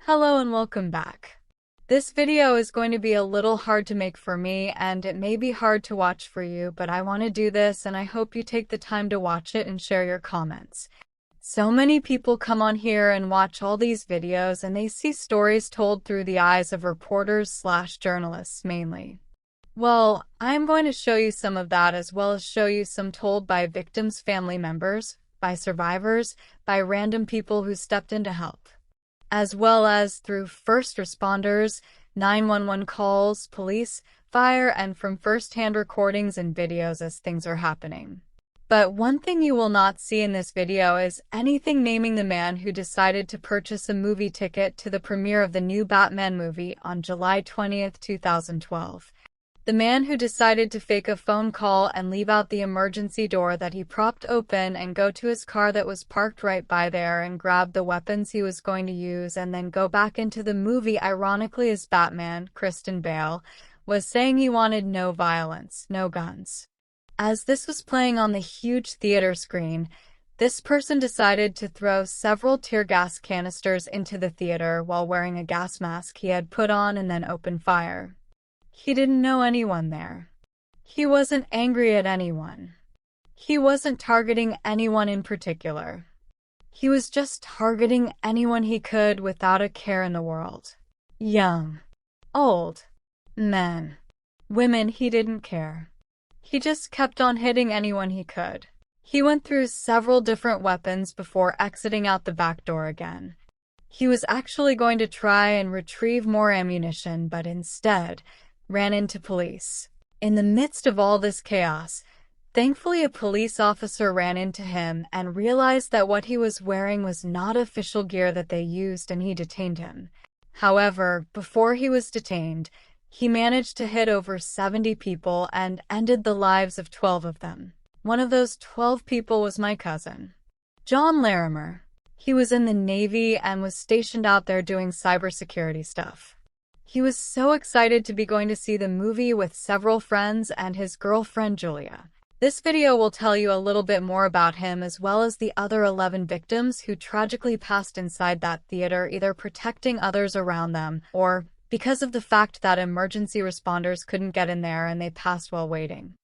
Hello and welcome back. This video is going to be a little hard to make for me, and it may be hard to watch for you, but I want to do this and I hope you take the time to watch it and share your comments. So many people come on here and watch all these videos and they see stories told through the eyes of reporters/journalists mainly. Well, I'm going to show you some of that as well as show you some told by victims' family members, by survivors, by random people who stepped in to help, as well as through first responders, 911 calls, police, fire, and from first-hand recordings and videos as things are happening. But one thing you will not see in this video is anything naming the man who decided to purchase a movie ticket to the premiere of the new Batman movie on July 20th, 2012. The man who decided to fake a phone call and leave out the emergency door that he propped open and go to his car that was parked right by there and grab the weapons he was going to use and then go back into the movie ironically as Batman, Christian Bale, was saying he wanted no violence, no guns. As this was playing on the huge theater screen, this person decided to throw several tear gas canisters into the theater while wearing a gas mask he had put on and then open fire. He didn't know anyone there. He wasn't angry at anyone. He wasn't targeting anyone in particular. He was just targeting anyone he could without a care in the world. Young, old, men, women, he didn't care. He just kept on hitting anyone he could. He went through several different weapons before exiting out the back door again. He was actually going to try and retrieve more ammunition, but instead ran into police. In the midst of all this chaos, thankfully a police officer ran into him and realized that what he was wearing was not official gear that they used, and he detained him. However, before he was detained, he managed to hit over 70 people and ended the lives of 12 of them. One of those 12 people was my cousin, John Larimer. He was in the Navy and was stationed out there doing cybersecurity stuff. He was so excited to be going to see the movie with several friends and his girlfriend Julia. This video will tell you a little bit more about him as well as the other 11 victims who tragically passed inside that theater, either protecting others around them or because of the fact that emergency responders couldn't get in there and they passed while waiting.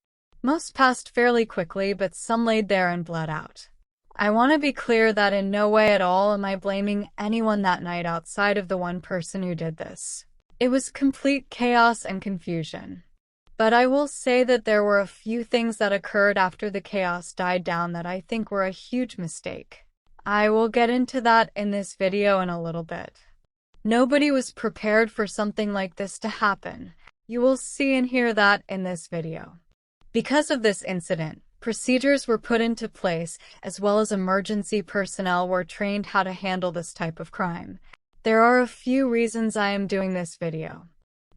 Most passed fairly quickly, but some laid there and bled out. I want to be clear that in no way at all am I blaming anyone that night outside of the one person who did this. It was complete chaos and confusion. But I will say that there were a few things that occurred after the chaos died down that I think were a huge mistake. I will get into that in this video in a little bit. Nobody was prepared for something like this to happen. You will see and hear that in this video. Because of this incident, procedures were put into place as well as emergency personnel were trained how to handle this type of crime. There are a few reasons I am doing this video.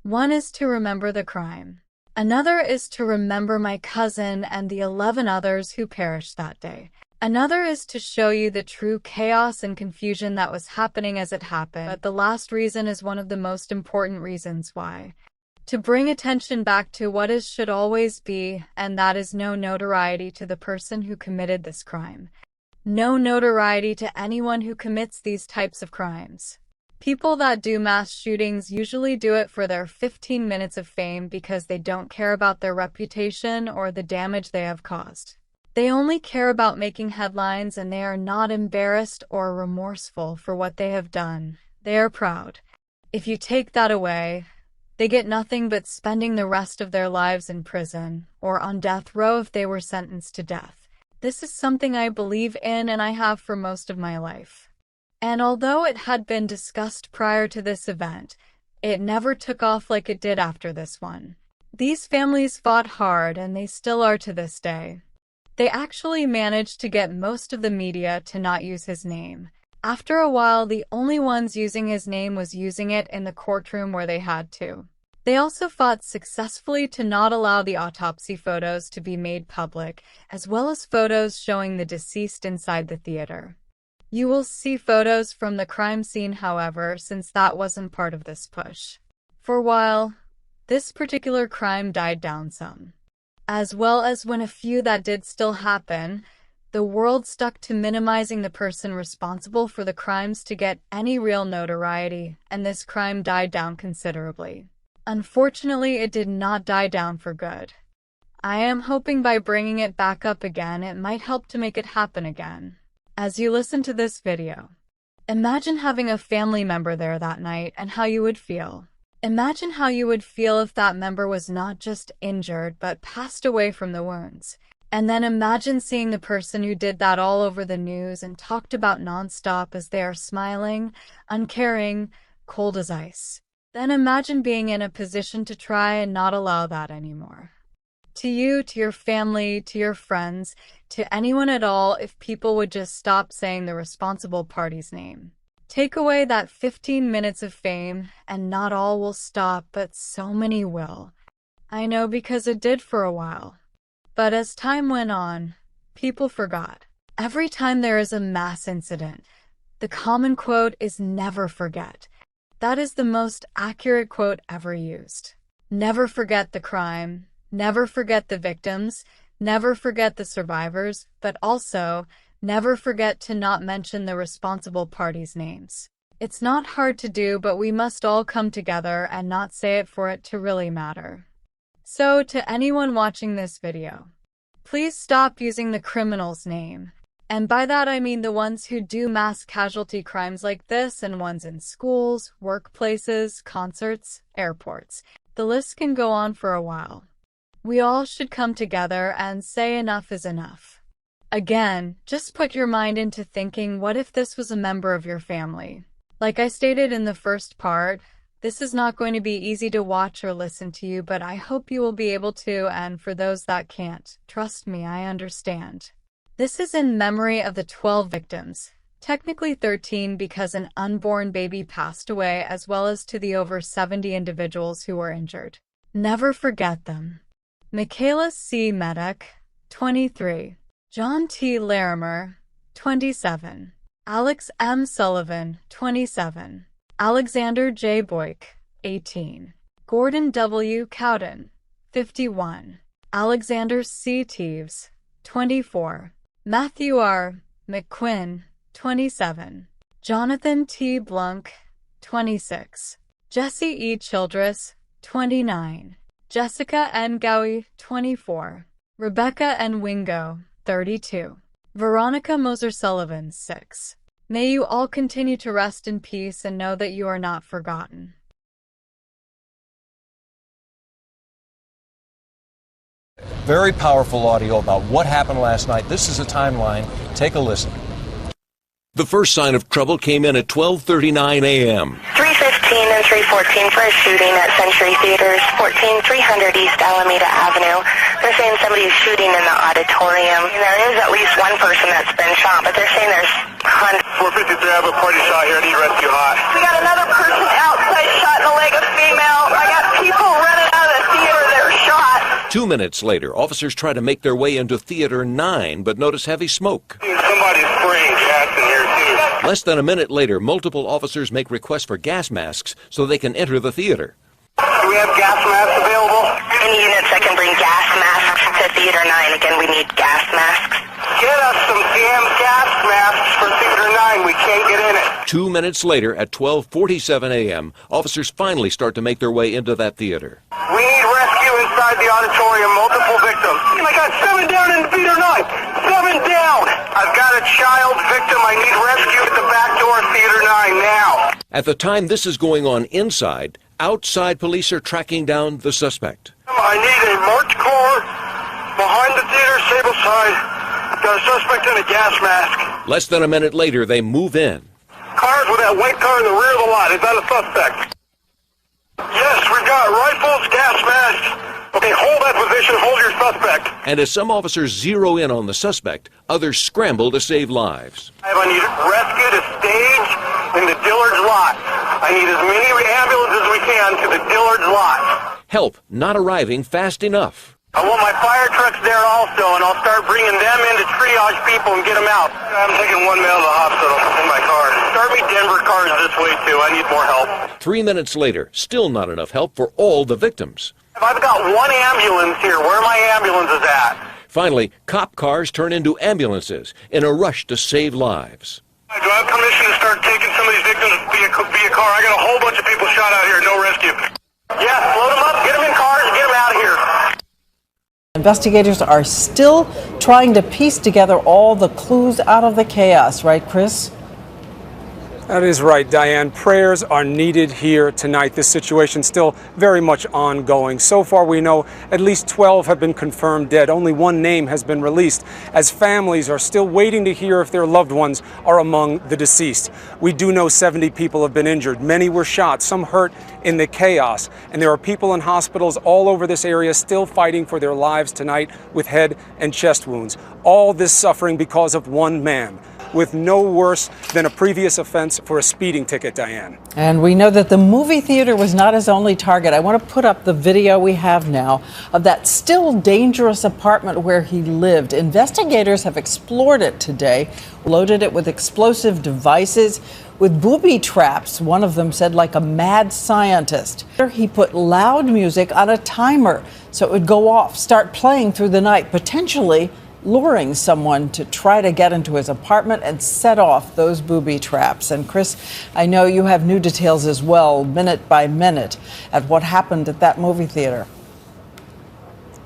One is to remember the crime. Another is to remember my cousin and the 11 others who perished that day. Another is to show you the true chaos and confusion that was happening as it happened. But the last reason is one of the most important reasons why. To bring attention back to what is should always be, and that is no notoriety to the person who committed this crime. No notoriety to anyone who commits these types of crimes. People that do mass shootings usually do it for their 15 minutes of fame because they don't care about their reputation or the damage they have caused. They only care about making headlines, and they are not embarrassed or remorseful for what they have done. They are proud. If you take that away, they get nothing but spending the rest of their lives in prison or on death row if they were sentenced to death. This is something I believe in and I have for most of my life. And although it had been discussed prior to this event, it never took off like it did after this one. These families fought hard and they still are to this day. They actually managed to get most of the media to not use his name. After a while, the only ones using his name was using it in the courtroom where they had to. They also fought successfully to not allow the autopsy photos to be made public, as well as photos showing the deceased inside the theater. You will see photos from the crime scene, however, since that wasn't part of this push. For a while, this particular crime died down some. As well as when a few that did still happen, The world stuck to minimizing the person responsible for the crimes to get any real notoriety, and this crime died down considerably. Unfortunately, it did not die down for good. I am hoping by bringing it back up again, it might help to make it happen again. As you listen to this video, imagine having a family member there that night and how you would feel. Imagine how you would feel if that member was not just injured, but passed away from the wounds. And then imagine seeing the person who did that all over the news and talked about nonstop as they are smiling, uncaring, cold as ice. Then imagine being in a position to try and not allow that anymore. To you, to your family, to your friends, to anyone at all, if people would just stop saying the responsible party's name. Take away that 15 minutes of fame, and not all will stop, but so many will. I know, because it did for a while. But as time went on, people forgot. Every time there is a mass incident, the common quote is never forget. That is the most accurate quote ever used. Never forget the crime, never forget the victims, never forget the survivors, but also never forget to not mention the responsible parties' names. It's not hard to do, but we must all come together and not say it for it to really matter. So, to anyone watching this video, please stop using the criminal's name. And by that I mean the ones who do mass casualty crimes like this, and ones in schools, workplaces, concerts, airports. The list can go on for a while. We all should come together and say enough is enough. Again, just put your mind into thinking, what if this was a member of your family? Like I stated in the first part, this is not going to be easy to watch or listen to you, but I hope you will be able to, and for those that can't, trust me, I understand. This is in memory of the 12 victims, technically 13 because an unborn baby passed away, as well as to the over 70 individuals who were injured. Never forget them. Michaela C. Medek, 23. John T. Larimer, 27. Alex M. Sullivan, 27. Alexander J. Boyk, 18. Gordon W. Cowden, 51. Alexander C. Teves, 24. Matthew R. McQuinn, 27. Jonathan T. Blunk, 26. Jesse E. Childress, 29. Jessica N. Gowie, 24. Rebecca N. Wingo, 32. Veronica Moser Sullivan, 6. May you all continue to rest in peace and know that you are not forgotten. Very powerful audio about what happened last night. This is a timeline. Take a listen. The first sign of trouble came in at 12:39 a.m. 315 and 314 for a shooting at Century Theaters, 14300 East Alameda Avenue. They're saying somebody's shooting in the auditorium. And there is at least one person that's been shot, but they're saying there's hundreds. 453, I have a party shot here. I need rescue hot. We got another person outside shot in the leg, a female. I got people running out of the theater that are shot. 2 minutes later, officers try to make their way into Theater 9, but notice heavy smoke. Somebody's spraying gas in here, too. Less than a minute later, multiple officers make requests for gas masks so they can enter the theater. Do we have gas masks available? Any units that can bring gas masks to Theater 9. Again, we need gas masks. Get us some damn gas masks for Theater 9. We can't get in it. 2 minutes later, at 12:47 a.m., officers finally start to make their way into that theater. We need rescue inside the auditorium. Multiple victims. I got 7 down in Theater 9. 7 down. I've got a child victim. I need rescue at the back door of Theater 9 now. At the time this is going on inside, outside police are tracking down the suspect. I need a marked car behind the theater, Sable side. Got a suspect in a gas mask. Less than a minute later, they move in. Cars with that white car in the rear of the lot. Is that a suspect? Yes, we've got rifles, gas masks. Okay, hold that position. Hold your suspect. And as some officers zero in on the suspect, others scramble to save lives. I need rescue to stage in the Dillard's lot. I need as many ambulances as we can to the Dillard's lot. Help not arriving fast enough. I want my fire trucks there also, and I'll start bringing them in to triage people and get them out. I'm taking one man to the hospital in my car. Start me Denver cars this way, too. I need more help. 3 minutes later, still not enough help for all the victims. I've got one ambulance here. Where are my ambulances at? Finally, cop cars turn into ambulances in a rush to save lives. Do I have permission to start taking some of these victims via car? I got a whole bunch of people shot out here, no rescue. Yeah, load them up, get them in cars, and get them out of here. Investigators are still trying to piece together all the clues out of the chaos, right, Chris? That is right, Diane. Prayers are needed here tonight. This situation still very much ongoing. So far, we know at least 12 have been confirmed dead. Only one name has been released, as families are still waiting to hear if their loved ones are among the deceased. We do know 70 people have been injured. Many were shot, some hurt in the chaos. And there are people in hospitals all over this area still fighting for their lives tonight with head and chest wounds. All this suffering because of one man, with no worse than a previous offense for a speeding ticket, Diane. And we know that the movie theater was not his only target. I want to put up the video we have now of that still dangerous apartment where he lived. Investigators have explored it today, loaded it with explosive devices, with booby traps. One of them said like a mad scientist. He put loud music on a timer so it would go off, start playing through the night, potentially luring someone to try to get into his apartment and set off those booby traps. And Chris, I know you have new details as well, minute by minute, at what happened at that movie theater.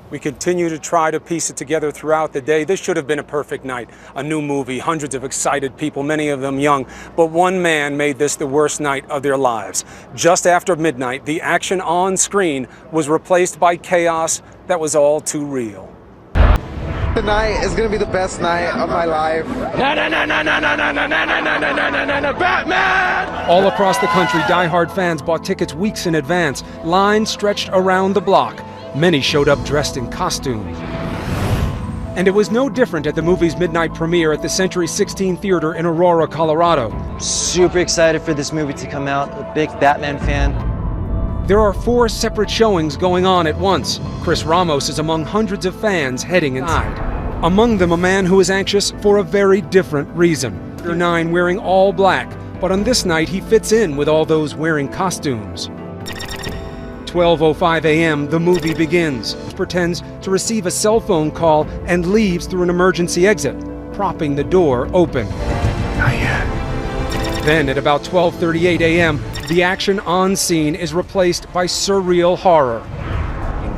We continue to try to piece it together throughout the day. This should have been a perfect night, a new movie, hundreds of excited people, many of them young. But one man made this the worst night of their lives. Just after midnight, the action on screen was replaced by chaos that was all too real. Tonight is gonna be the best night of my life. Batman! All across the country, die-hard fans bought tickets weeks in advance. Lines stretched around the block. Many showed up dressed in costumes. And it was no different at the movie's midnight premiere at the Century 16 Theater in Aurora, Colorado. Super excited for this movie to come out. A big Batman fan. There are 4 separate showings going on at once. Chris Ramos is among hundreds of fans heading inside. Among them, a man who is anxious for a very different reason. 9 wearing all black, but on this night he fits in with all those wearing costumes. 12:05 a.m., the movie begins. He pretends to receive a cell phone call and leaves through an emergency exit, propping the door open. Not yet. Then at about 12:38 a.m., the action on scene is replaced by surreal horror.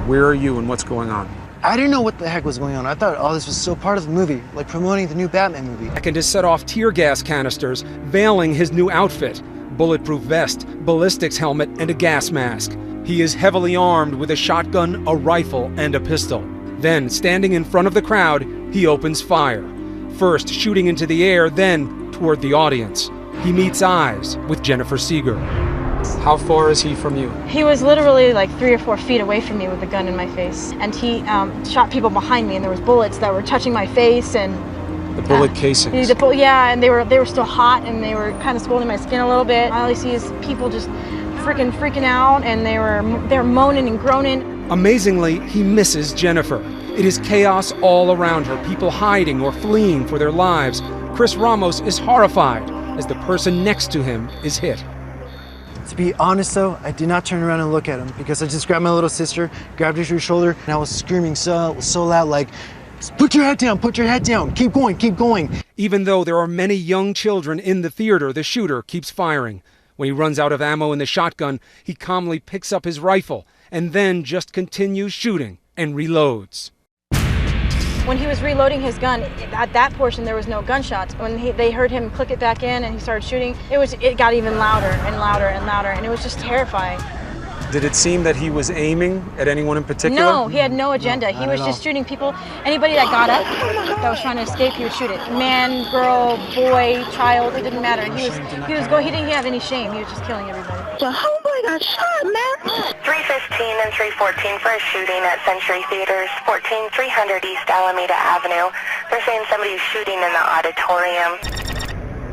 Where are you and what's going on? I didn't know what the heck was going on. I thought all this was still part of the movie, like promoting the new Batman movie. And to set off tear gas canisters, veiling his new outfit, bulletproof vest, ballistics helmet, and a gas mask. He is heavily armed with a shotgun, a rifle, and a pistol. Then, standing in front of the crowd, he opens fire. First shooting into the air, then toward the audience. He meets eyes with Jennifer Seeger. How far is he from you? He was literally like 3 or 4 feet away from me with a gun in my face. And he shot people behind me, and there was bullets that were touching my face and... The bullet casings. Yeah, and they were still hot, and they were kind of scalding my skin a little bit. All I see is people just freaking out, and they were moaning and groaning. Amazingly, he misses Jennifer. It is chaos all around her, people hiding or fleeing for their lives. Chris Ramos is horrified as the person next to him is hit. To be honest though, I did not turn around and look at him because I just grabbed my little sister, grabbed her to her shoulder, and I was screaming so loud, like, put your head down, keep going, keep going. Even though there are many young children in the theater, the shooter keeps firing. When he runs out of ammo in the shotgun, he calmly picks up his rifle and then just continues shooting and reloads. When he was reloading his gun, at that portion there was no gunshots. When they heard him click it back in and he started shooting, it got even louder and louder and louder, and it was just terrifying. Did it seem that he was aiming at anyone in particular? No, he had no agenda. He was just shooting people. Anybody that got up, that was trying to escape, he would shoot it. Man, girl, boy, child, it didn't matter. He didn't have any shame. He was just killing everybody. The homeboy got shot, man. 315 and 314 for a shooting at Century Theaters, 14300 East Alameda Avenue. They're saying somebody's shooting in the auditorium.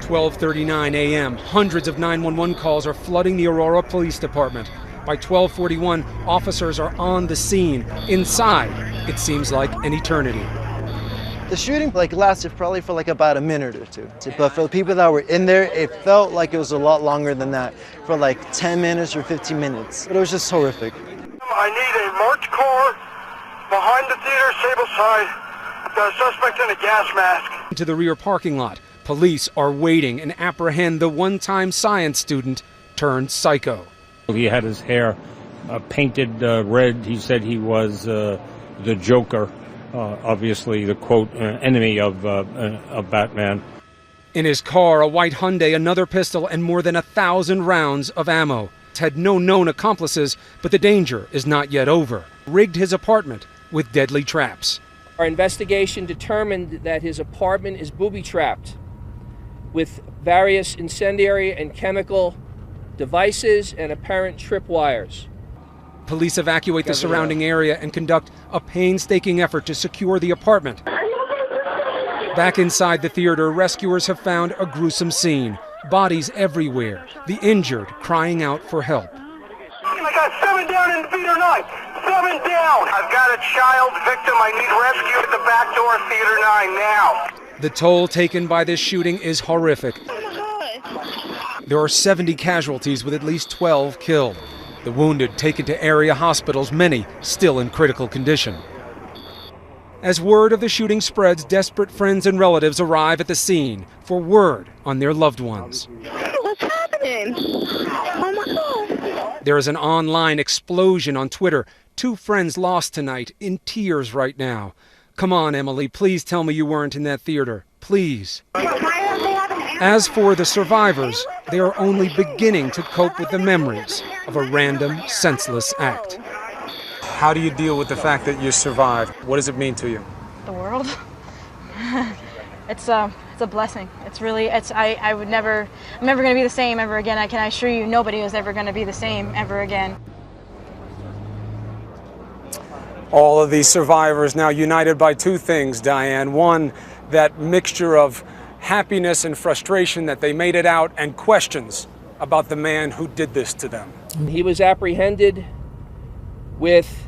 12:39 a.m., hundreds of 911 calls are flooding the Aurora Police Department. By 12:41, officers are on the scene. Inside, it seems like an eternity. The shooting lasted probably for about a minute or two. But for the people that were in there, it felt like it was a lot longer than that, for 10 minutes or 15 minutes. But it was just horrific. I need a marked car behind the theater, Sable side, The suspect in a gas mask. Into the rear parking lot, police are waiting and apprehend the one-time science student turned psycho. He had his hair painted red. He said he was the Joker, obviously the, quote, enemy of Batman. In his car, a white Hyundai, another pistol, and more than 1,000 rounds of ammo. Had no known accomplices, but the danger is not yet over. Rigged his apartment with deadly traps. Our investigation determined that his apartment is booby-trapped with various incendiary and chemical devices and apparent tripwires. Police evacuate the surrounding area and conduct a painstaking effort to secure the apartment. Back inside the theater, rescuers have found a gruesome scene. Bodies everywhere, the injured crying out for help. I got 7 down in theater 9. 7 down. I've got a child victim. I need rescue at the back door of theater 9 now. The toll taken by this shooting is horrific. There are 70 casualties with at least 12 killed. The wounded taken to area hospitals, many still in critical condition. As word of the shooting spreads, desperate friends and relatives arrive at the scene for word on their loved ones. What's happening? Oh my God. There is an online explosion on Twitter. 2 friends lost tonight, in tears right now. Come on, Emily, please tell me you weren't in that theater. Please. As for the survivors, they are only beginning to cope with the memories of a random, senseless act. How do you deal with the fact that you survived? What does it mean to you? The world. It's a blessing. It's really, I'm never going to be the same ever again. I can assure you nobody is ever going to be the same ever again. All of these survivors now united by 2 things, Diane. One, that mixture of happiness and frustration that they made it out, and questions about the man who did this to them. He was apprehended with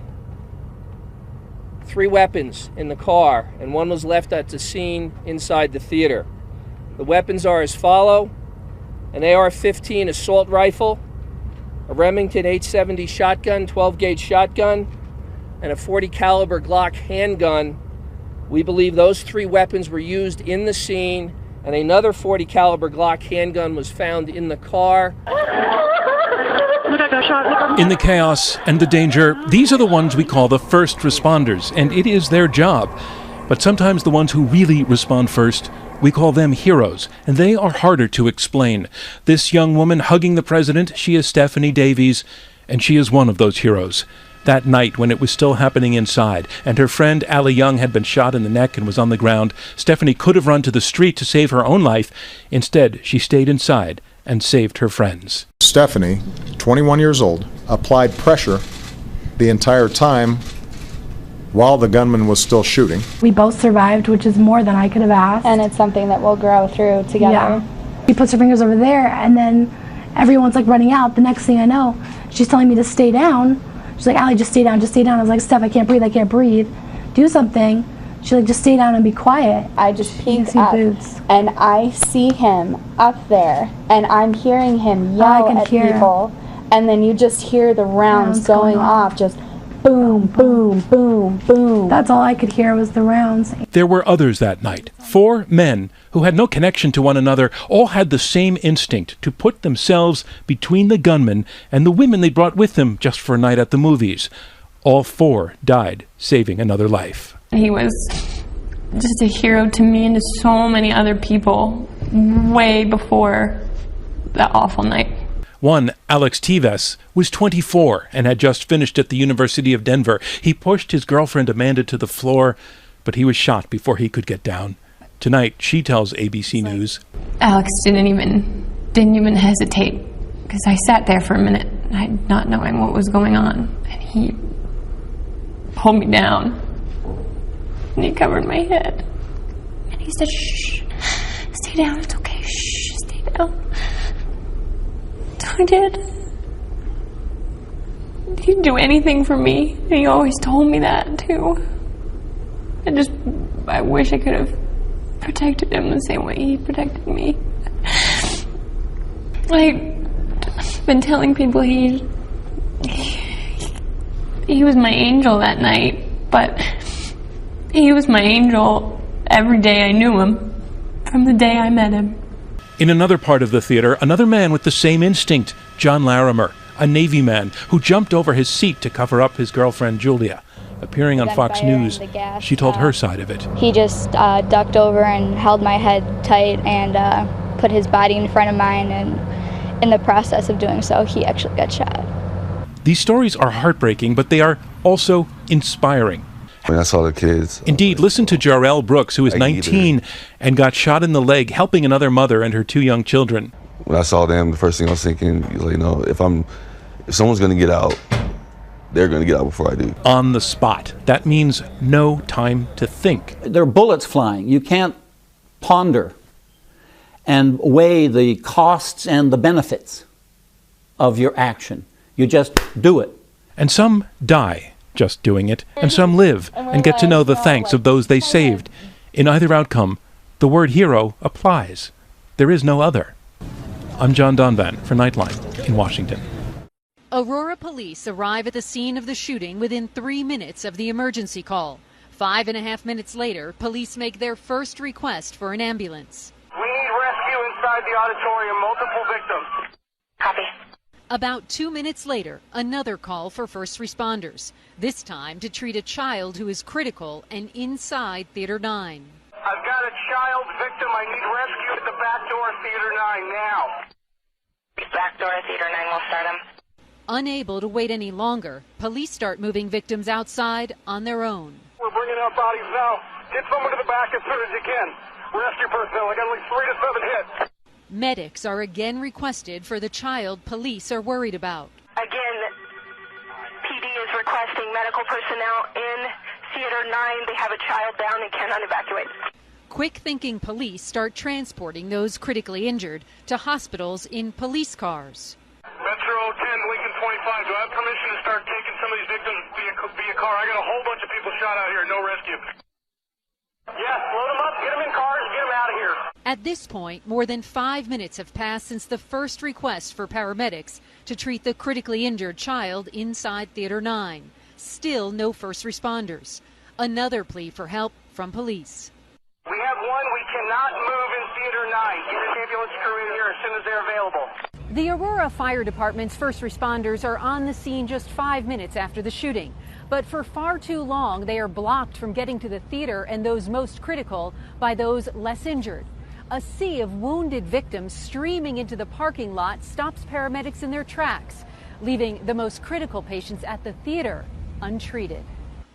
3 weapons in the car, and 1 was left at the scene inside the theater. The weapons are as follow: an AR-15 assault rifle, a Remington 870 shotgun, 12-gauge shotgun, and a .40 caliber Glock handgun. We believe those 3 weapons were used in the scene, and another .40 caliber Glock handgun was found in the car. In the chaos and the danger, these are the ones we call the first responders, and it is their job. But sometimes the ones who really respond first, we call them heroes, and they are harder to explain. This young woman hugging the president, she is Stephanie Davies, and she is one of those heroes. That night, when it was still happening inside, and her friend Allie Young had been shot in the neck and was on the ground, Stephanie could have run to the street to save her own life. Instead, she stayed inside and saved her friends. Stephanie, 21 years old, applied pressure the entire time while the gunman was still shooting. We both survived, which is more than I could have asked. And it's something that we'll grow through together. Yeah. She puts her fingers over there, and then everyone's like running out. The next thing I know, she's telling me to stay down. She's like, Allie, just stay down, just stay down. I was like, Steph, I can't breathe. Do something. She's like, just stay down and be quiet. I just peeked up, and I see him up there, and I'm hearing him yell at people, and then you just hear the rounds going off, just boom, boom, boom, boom. That's all I could hear was the rounds. There were others that night. 4 men who had no connection to one another, all had the same instinct to put themselves between the gunman and the women they brought with them just for a night at the movies. All 4 died, saving another life. He was just a hero to me and to so many other people way before that awful night. One, Alex Teves, was 24 and had just finished at the University of Denver. He pushed his girlfriend Amanda to the floor, but he was shot before he could get down. Tonight, she tells ABC News, Alex didn't even hesitate, because I sat there for a minute, not knowing what was going on, and he pulled me down, and he covered my head, and he said, shh, stay down, it's okay, shh, stay down. So I did. He'd do anything for me, and he always told me that, too. I wish I could have protected him the same way he protected me. I've been telling people he was my angel that night, but He was my angel every day I knew him, from the day I met him. In another part of the theater, another man with the same instinct, John Larimer, a Navy man who jumped over his seat to cover up his girlfriend Julia. Appearing on Fox News, she told her side of it. He just ducked over and held my head tight and put his body in front of mine, and in the process of doing so, he actually got shot. These stories are heartbreaking, but they are also inspiring. When I saw the kids. Indeed, listen to Jarrell Brooks, who is 19 and got shot in the leg helping another mother and her 2 young children. When I saw them, the first thing I was thinking, you know, if someone's going to get out, they're going to get out before I do. On the spot. That means no time to think. There are bullets flying. You can't ponder and weigh the costs and the benefits of your action. You just do it. And some die just doing it, and some live and get to know the thanks of those they saved. In either outcome, the word hero applies. There is no other. I'm John Donvan for Nightline in Washington. Aurora police arrive at the scene of the shooting within 3 minutes of the emergency call. 5.5 minutes later, police make their first request for an ambulance. We need rescue inside the auditorium, multiple victims. Copy. About 2 minutes later, another call for first responders, this time to treat a child who is critical and inside Theater 9. I've got a child victim. I need rescue at the back door of Theater 9 now. Back door of Theater 9, we'll start him. Unable to wait any longer, police start moving victims outside on their own. We're bringing out bodies now. Get someone to the back as soon as you can. Rescue personnel, I got at least 3 to 7 hits. Medics are again requested for the child police are worried about. Again, PD is requesting medical personnel in Theater 9. They have a child down and cannot evacuate. Quick-thinking police start transporting those critically injured to hospitals in police cars. Metro 10, Lincoln 25. Do I have permission to start taking some of these victims via car? I got a whole bunch of people shot out here. No rescue. Yes, load them up, get them in cars, get them out of here. At this point, more than 5 minutes have passed since the first request for paramedics to treat the critically injured child inside Theater 9. Still no first responders. Another plea for help from police. We have one. We cannot move in Theater 9. Get an ambulance crew in here as soon as they're available. The Aurora Fire Department's first responders are on the scene just 5 minutes after the shooting. But for far too long, they are blocked from getting to the theater and those most critical by those less injured. A sea of wounded victims streaming into the parking lot stops paramedics in their tracks, leaving the most critical patients at the theater untreated.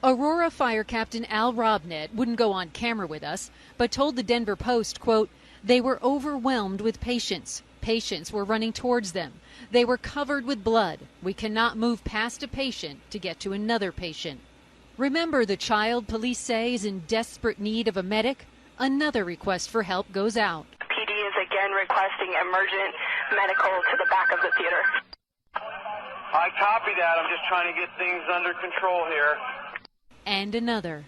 Aurora Fire Captain Al Robnett wouldn't go on camera with us, but told the Denver Post, quote, "They were overwhelmed with patients. Patients were running towards them. They were covered with blood. We cannot move past a patient to get to another patient." Remember the child police say is in desperate need of a medic? Another request for help goes out. PD is again requesting emergent medical to the back of the theater. I copy that. I'm just trying to get things under control here. And another.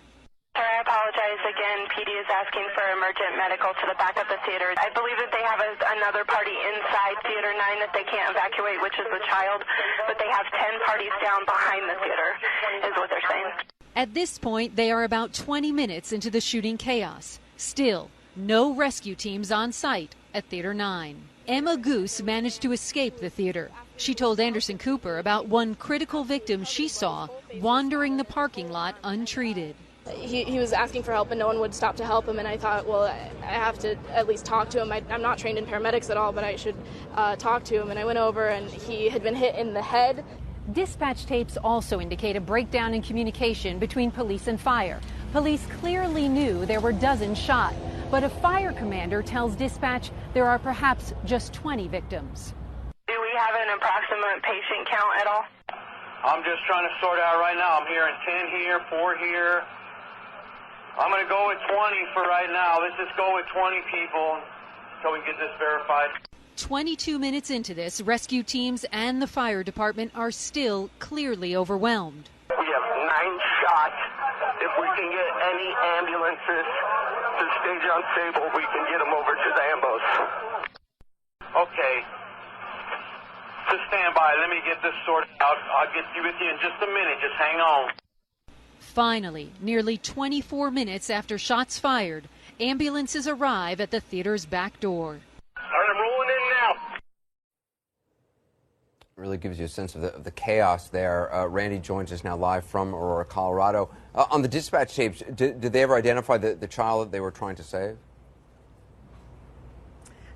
Sir, I apologize again. PD is asking for emergent medical to the back of the theater. I believe that they have another party inside Theater 9 that they can't evacuate, which is the child, but they have 10 parties down behind the theater, is what they're saying. At this point, they are about 20 minutes into the shooting chaos. Still, no rescue teams on site at Theater 9. Emma Goose managed to escape the theater. She told Anderson Cooper about one critical victim she saw wandering the parking lot untreated. He was asking for help and no one would stop to help him, and I thought, well, I have to at least talk to him. I'm not trained in paramedics at all, but I should talk to him. And I went over and he had been hit in the head. Dispatch tapes also indicate a breakdown in communication between police and fire. Police clearly knew there were dozens shot, but a fire commander tells dispatch there are perhaps just 20 victims. Do we have an approximate patient count at all? I'm just trying to sort out right now. I'm hearing 10 here, 4 here. I'm going to go with 20 for right now. Let's just go with 20 people until we get this verified. 22 minutes into this, rescue teams and the fire department are still clearly overwhelmed. We have 9 shots. If we can get any ambulances to stage unstable, we can get them over to the ambos. Okay. Just stand by. Let me get this sorted out. I'll get you with you in just a minute. Just hang on. Finally, nearly 24 minutes after shots fired, ambulances arrive at the theater's back door. I'm rolling in now. Really gives you a sense of the chaos there. Randy joins us now live from Aurora, Colorado. On the dispatch tapes, did they ever identify the child that they were trying to save?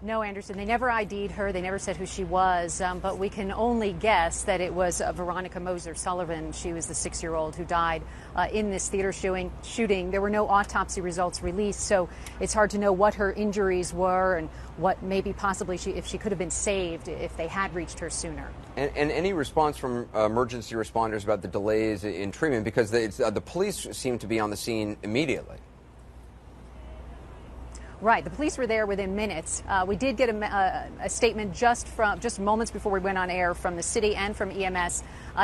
No, Anderson, they never ID'd her. They never said who she was, but we can only guess that it was Veronica Moser Sullivan. She was the 6-year-old who died in this theater shooting. There were no autopsy results released, so it's hard to know what her injuries were and what maybe possibly if she could have been saved if they had reached her sooner. And any response from emergency responders about the delays in treatment? Because the police seem to be on the scene immediately. Right. The police were there within minutes. We did get a statement just moments before we went on air from the city and from EMS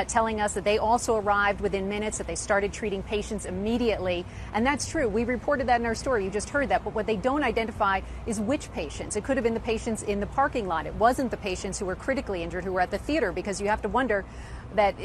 telling us that they also arrived within minutes, that they started treating patients immediately. And that's true. We reported that in our story. You just heard that. But what they don't identify is which patients. It could have been the patients in the parking lot. It wasn't the patients who were critically injured who were at the theater, because you have to wonder that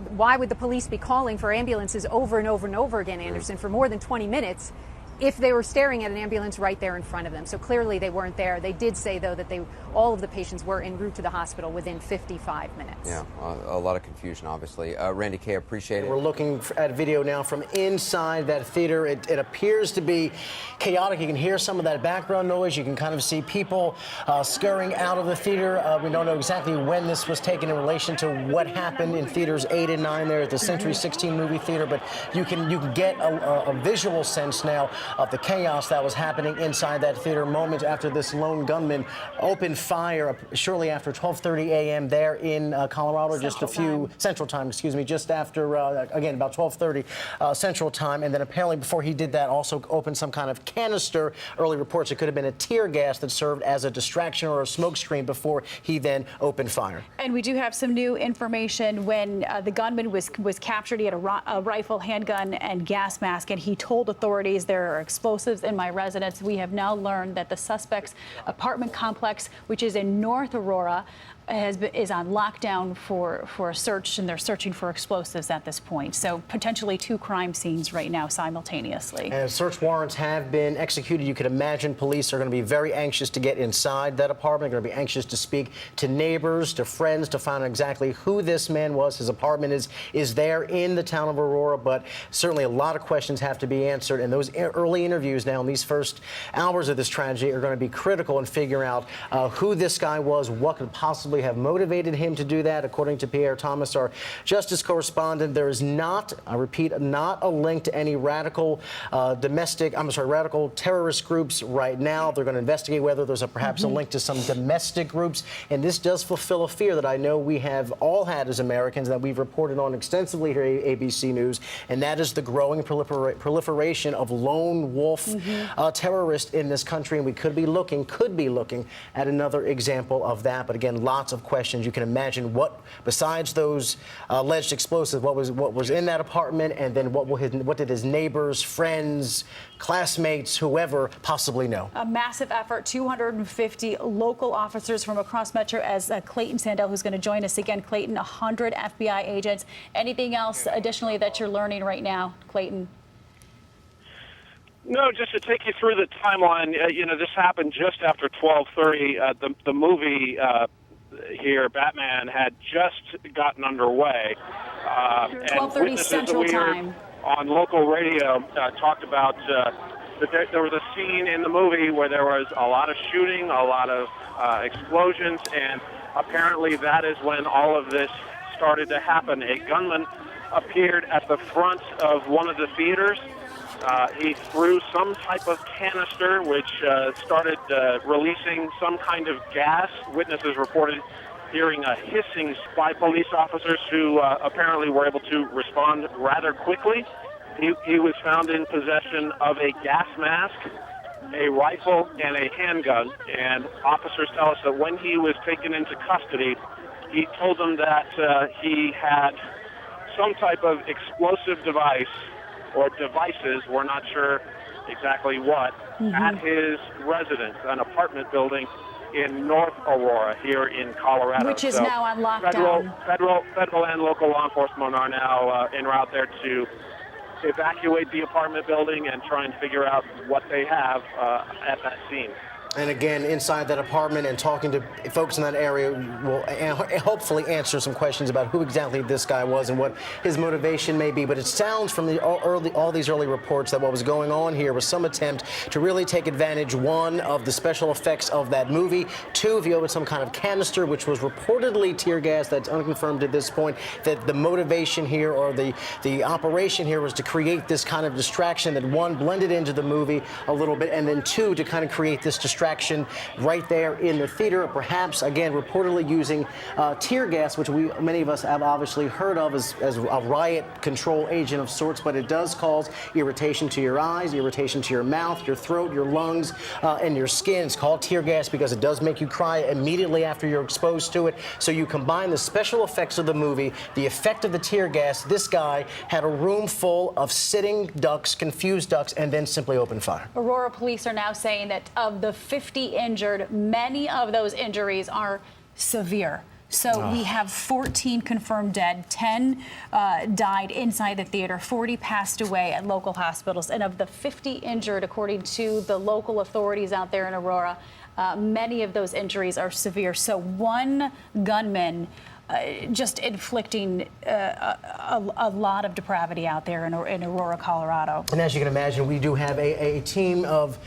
why would the police be calling for ambulances over and over and over again, Anderson, for more than 20 minutes if they were staring at an ambulance right there in front of them? So clearly they weren't there. They did say, though, that all of the patients were en route to the hospital within 55 minutes. Yeah, a lot of confusion, obviously. Randy Kay, appreciate it. We're looking at video now from inside that theater. It appears to be chaotic. You can hear some of that background noise. You can kind of see people scurrying out of the theater. We don't know exactly when this was taken in relation to what happened in theaters 8 and 9 there at the Century 16 movie theater, but you can get a visual sense now of the chaos that was happening inside that theater moments after this lone gunman opened fire shortly after 12:30 a.m. there in Colorado, Central Time, excuse me, just after, again, about 12:30 Central Time. And then apparently before he did that, also opened some kind of canister. Early reports it could have been a tear gas that served as a distraction or a smoke screen before he then opened fire. And we do have some new information. When the gunman was captured, he had a rifle, handgun, and gas mask, and he told authorities there are explosives in my residence. We have now learned that the suspect's apartment complex, which is in North Aurora, is on lockdown for a search, and they're searching for explosives at this point. So potentially 2 crime scenes right now simultaneously. And search warrants have been executed. You can imagine police are going to be very anxious to get inside that apartment. They're going to be anxious to speak to neighbors, to friends, to find out exactly who this man was. His apartment is there in the town of Aurora, but certainly a lot of questions have to be answered. And those early interviews now in these first hours of this tragedy are going to be critical in figuring out who this guy was, what could possibly have motivated him to do that. According to Pierre Thomas, our justice correspondent, there is not, I repeat, not a link to any radical radical terrorist groups right now. They're going to investigate whether there's perhaps a link to some domestic groups. And this does fulfill a fear that I know we have all had as Americans, that we've reported on extensively here at ABC News, and that is the growing proliferation of lone wolf terrorists in this country. And we could be looking at another example of that. But again, lots of questions. You can imagine what, besides those alleged explosives, what was in that apartment, and then what did his neighbors, friends, classmates, whoever possibly know. A massive effort, 250 local officers from across Metro, as Clayton Sandell, who's going to join us again. Clayton, 100 FBI agents. Anything else additionally that you're learning right now, Clayton? No, just to take you through the timeline, this happened just after 12:30. The movie here, Batman, had just gotten underway. 12:30 Central Time. On local radio, talked about that there was a scene in the movie where there was a lot of shooting, a lot of explosions, and apparently that is when all of this started to happen. A gunman appeared at the front of one of the theaters. He threw some type of canister, which started releasing some kind of gas. Witnesses reported hearing a hissing by police officers who apparently were able to respond rather quickly. He was found in possession of a gas mask, a rifle, and a handgun. And officers tell us that when he was taken into custody, he told them that he had some type of explosive device or devices, we're not sure exactly what, at his residence, an apartment building in North Aurora here in Colorado. Which is now on lockdown. Federal and local law enforcement are now en route there to evacuate the apartment building and try and figure out what they have at that scene. And again, inside that apartment and talking to folks in that area will hopefully answer some questions about who exactly this guy was and what his motivation may be. But it sounds from all these early reports that what was going on here was some attempt to really take advantage, one, of the special effects of that movie, two, if you open some kind of canister, which was reportedly tear gas, that's unconfirmed at this point, that the motivation here or the operation here was to create this kind of distraction that, one, blended into the movie a little bit, and then two, to kind of create this distraction right there in the theater, perhaps, again, reportedly using tear gas, which many of us have obviously heard of as a riot control agent of sorts, but it does cause irritation to your eyes, irritation to your mouth, your throat, your lungs, and your skin. It's called tear gas because it does make you cry immediately after you're exposed to it. So you combine the special effects of the movie, the effect of the tear gas. This guy had a room full of sitting ducks, confused ducks, and then simply opened fire. Aurora police are now saying that of the 50 injured, many of those injuries are severe. So we have 14 confirmed dead, 10 died inside the theater, 40 passed away at local hospitals. And of the 50 injured, according to the local authorities out there in Aurora, many of those injuries are severe. So one gunman just inflicting a lot of depravity out there in Aurora, Colorado. And as you can imagine, we do have a team of...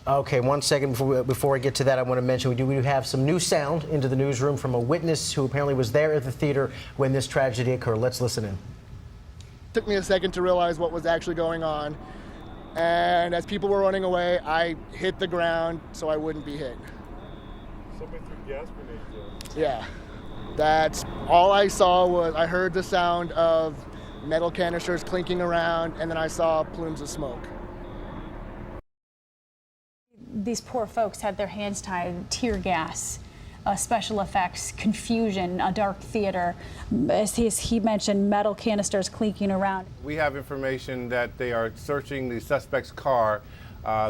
Okay, 1 second before I get to that, I want to mention we do have some new sound into the newsroom from a witness who apparently was there at the theater when this tragedy occurred. Let's listen in. It took me a second to realize what was actually going on. And as people were running away, I hit the ground so I wouldn't be hit. Somebody threw gas grenades there. Yeah. That's all I saw. I heard the sound of metal canisters clinking around, and then I saw plumes of smoke. These poor folks had their hands tied, tear gas, special effects, confusion, a dark theater. As he mentioned, metal canisters clinking around. We have information that they are searching the suspect's car.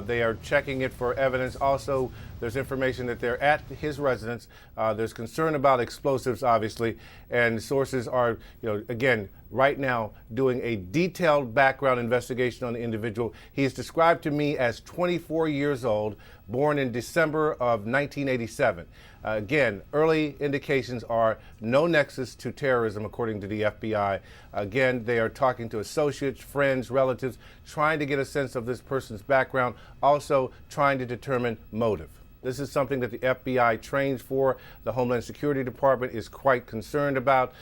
They are checking it for evidence. Also, there's information that they're at his residence. There's concern about explosives, obviously, and sources are, again, right now doing a detailed background investigation on the individual. He is described to me as 24 years old, born in December of 1987. Again, early indications are no nexus to terrorism, according to the FBI. Again, they are talking to associates, friends, relatives, trying to get a sense of this person's background, also trying to determine motive. This is something that the FBI trains for. The Homeland Security Department is quite concerned about.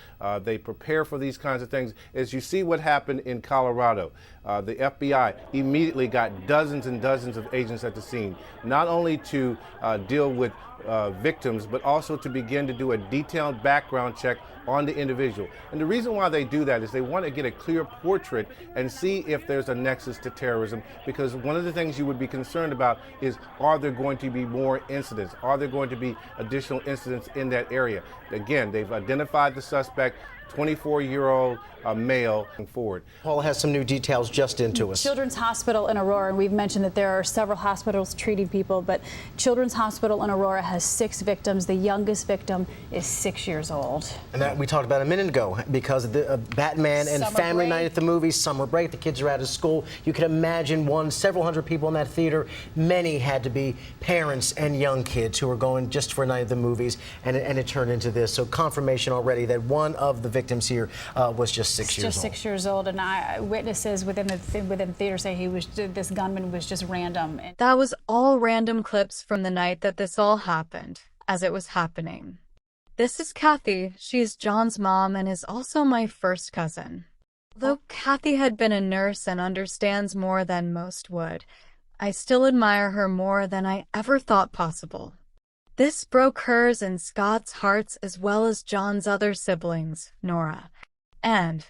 They prepare for these kinds of things. As you see what happened in Colorado, the FBI immediately got dozens and dozens of agents at the scene, not only to deal with victims, but also to begin to do a detailed background check on the individual. And the reason why they do that is they want to get a clear portrait and see if there's a nexus to terrorism, because one of the things you would be concerned about is, are there going to be more incidents? Are there going to be additional incidents in that area? Again, they've identified the suspect, 24-year-old male, forward. Paul has some new details just into us. Children's Hospital in Aurora, and we've mentioned that there are several hospitals treating people, but Children's Hospital in Aurora has 6 victims. The youngest victim is 6 years old. And that we talked about a minute ago, because of the Batman and Summer family break. night at the movies, summer break, the kids are out of school. You can imagine several hundred people in that theater. Many had to be parents and young kids who were going just for a night at the movies, and it turned into this. So confirmation already that one of the victims here was just 6 years old. Just 6 years old, and witnesses within the theater say this gunman was just random. That was all random clips from the night that this all happened, as it was happening. This is Kathy. She's John's mom and is also my first cousin. Though Kathy had been a nurse and understands more than most would, I still admire her more than I ever thought possible. This broke hers and Scott's hearts, as well as John's other siblings, Nora, and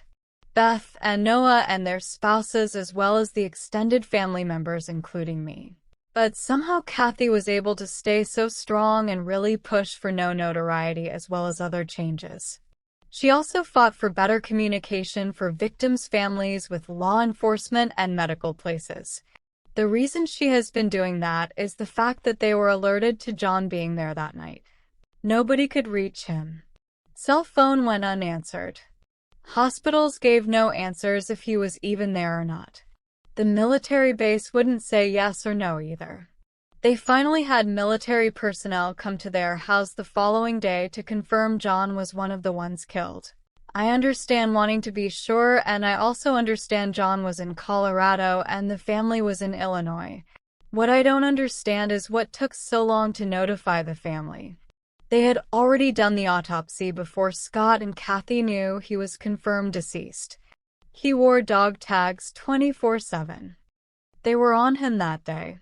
Beth and Noah and their spouses, as well as the extended family members, including me. But somehow Kathy was able to stay so strong and really push for no notoriety, as well as other changes. She also fought for better communication for victims' families with law enforcement and medical places. The reason she has been doing that is the fact that they were alerted to John being there that night. Nobody could reach him. Cell phone went unanswered. Hospitals gave no answers if he was even there or not. The military base wouldn't say yes or no either. They finally had military personnel come to their house the following day to confirm John was one of the ones killed. I understand wanting to be sure, and I also understand John was in Colorado and the family was in Illinois. What I don't understand is what took so long to notify the family. They had already done the autopsy before Scott and Kathy knew he was confirmed deceased. He wore dog tags 24/7. They were on him that day.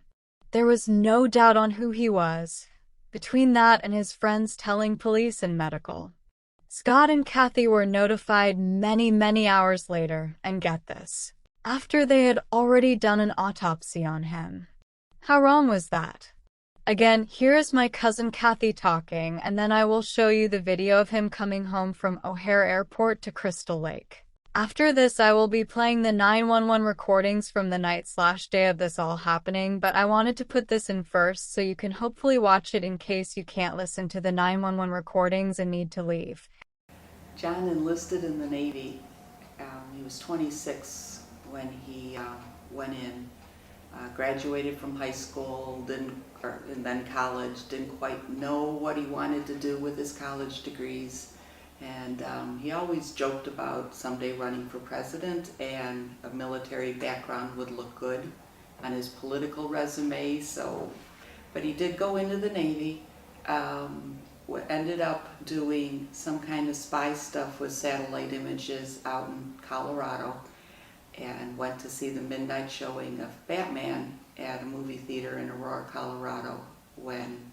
There was no doubt on who he was, between that and his friends telling police and medical. Scott and Kathy were notified many hours later, and get this, after they had already done an autopsy on him. How wrong was that? Again, here is my cousin Kathy talking, and then I will show you the video of him coming home from O'Hare Airport to Crystal Lake. After this, I will be playing the 911 recordings from the night/day of this all happening, but I wanted to put this in first so you can hopefully watch it in case you can't listen to the 911 recordings and need to leave. John enlisted in the Navy. He was 26 when he went in. Graduated from high school, and then college. Didn't quite know what he wanted to do with his college degrees. And he always joked about someday running for president, and a military background would look good on his political resume. But he did go into the Navy. Ended up doing some kind of spy stuff with satellite images out in Colorado, and went to see the midnight showing of Batman at a movie theater in Aurora, Colorado, when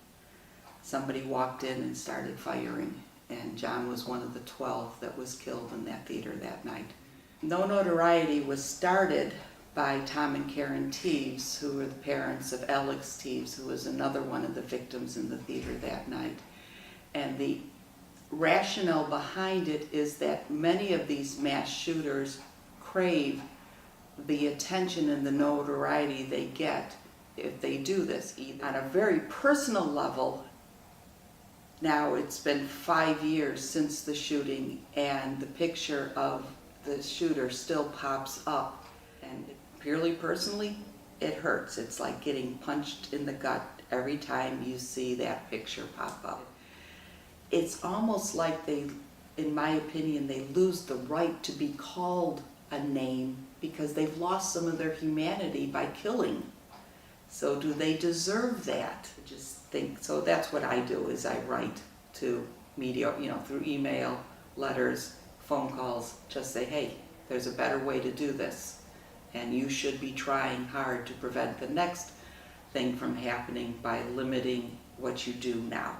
somebody walked in and started firing, and John was one of the 12 that was killed in that theater that night. No Notoriety was started by Tom and Karen Teves, who were the parents of Alex Teves, who was another one of the victims in the theater that night. And the rationale behind it is that many of these mass shooters crave the attention and the notoriety they get if they do this. On a very personal level, now it's been 5 years since the shooting, and the picture of the shooter still pops up. And purely personally, it hurts. It's like getting punched in the gut every time you see that picture pop up. It's almost like they, in my opinion, they lose the right to be called a name because they've lost some of their humanity by killing. So do they deserve that? I just think, so that's what I do, is I write to media, through email, letters, phone calls, just say, hey, there's a better way to do this, and you should be trying hard to prevent the next thing from happening by limiting what you do now.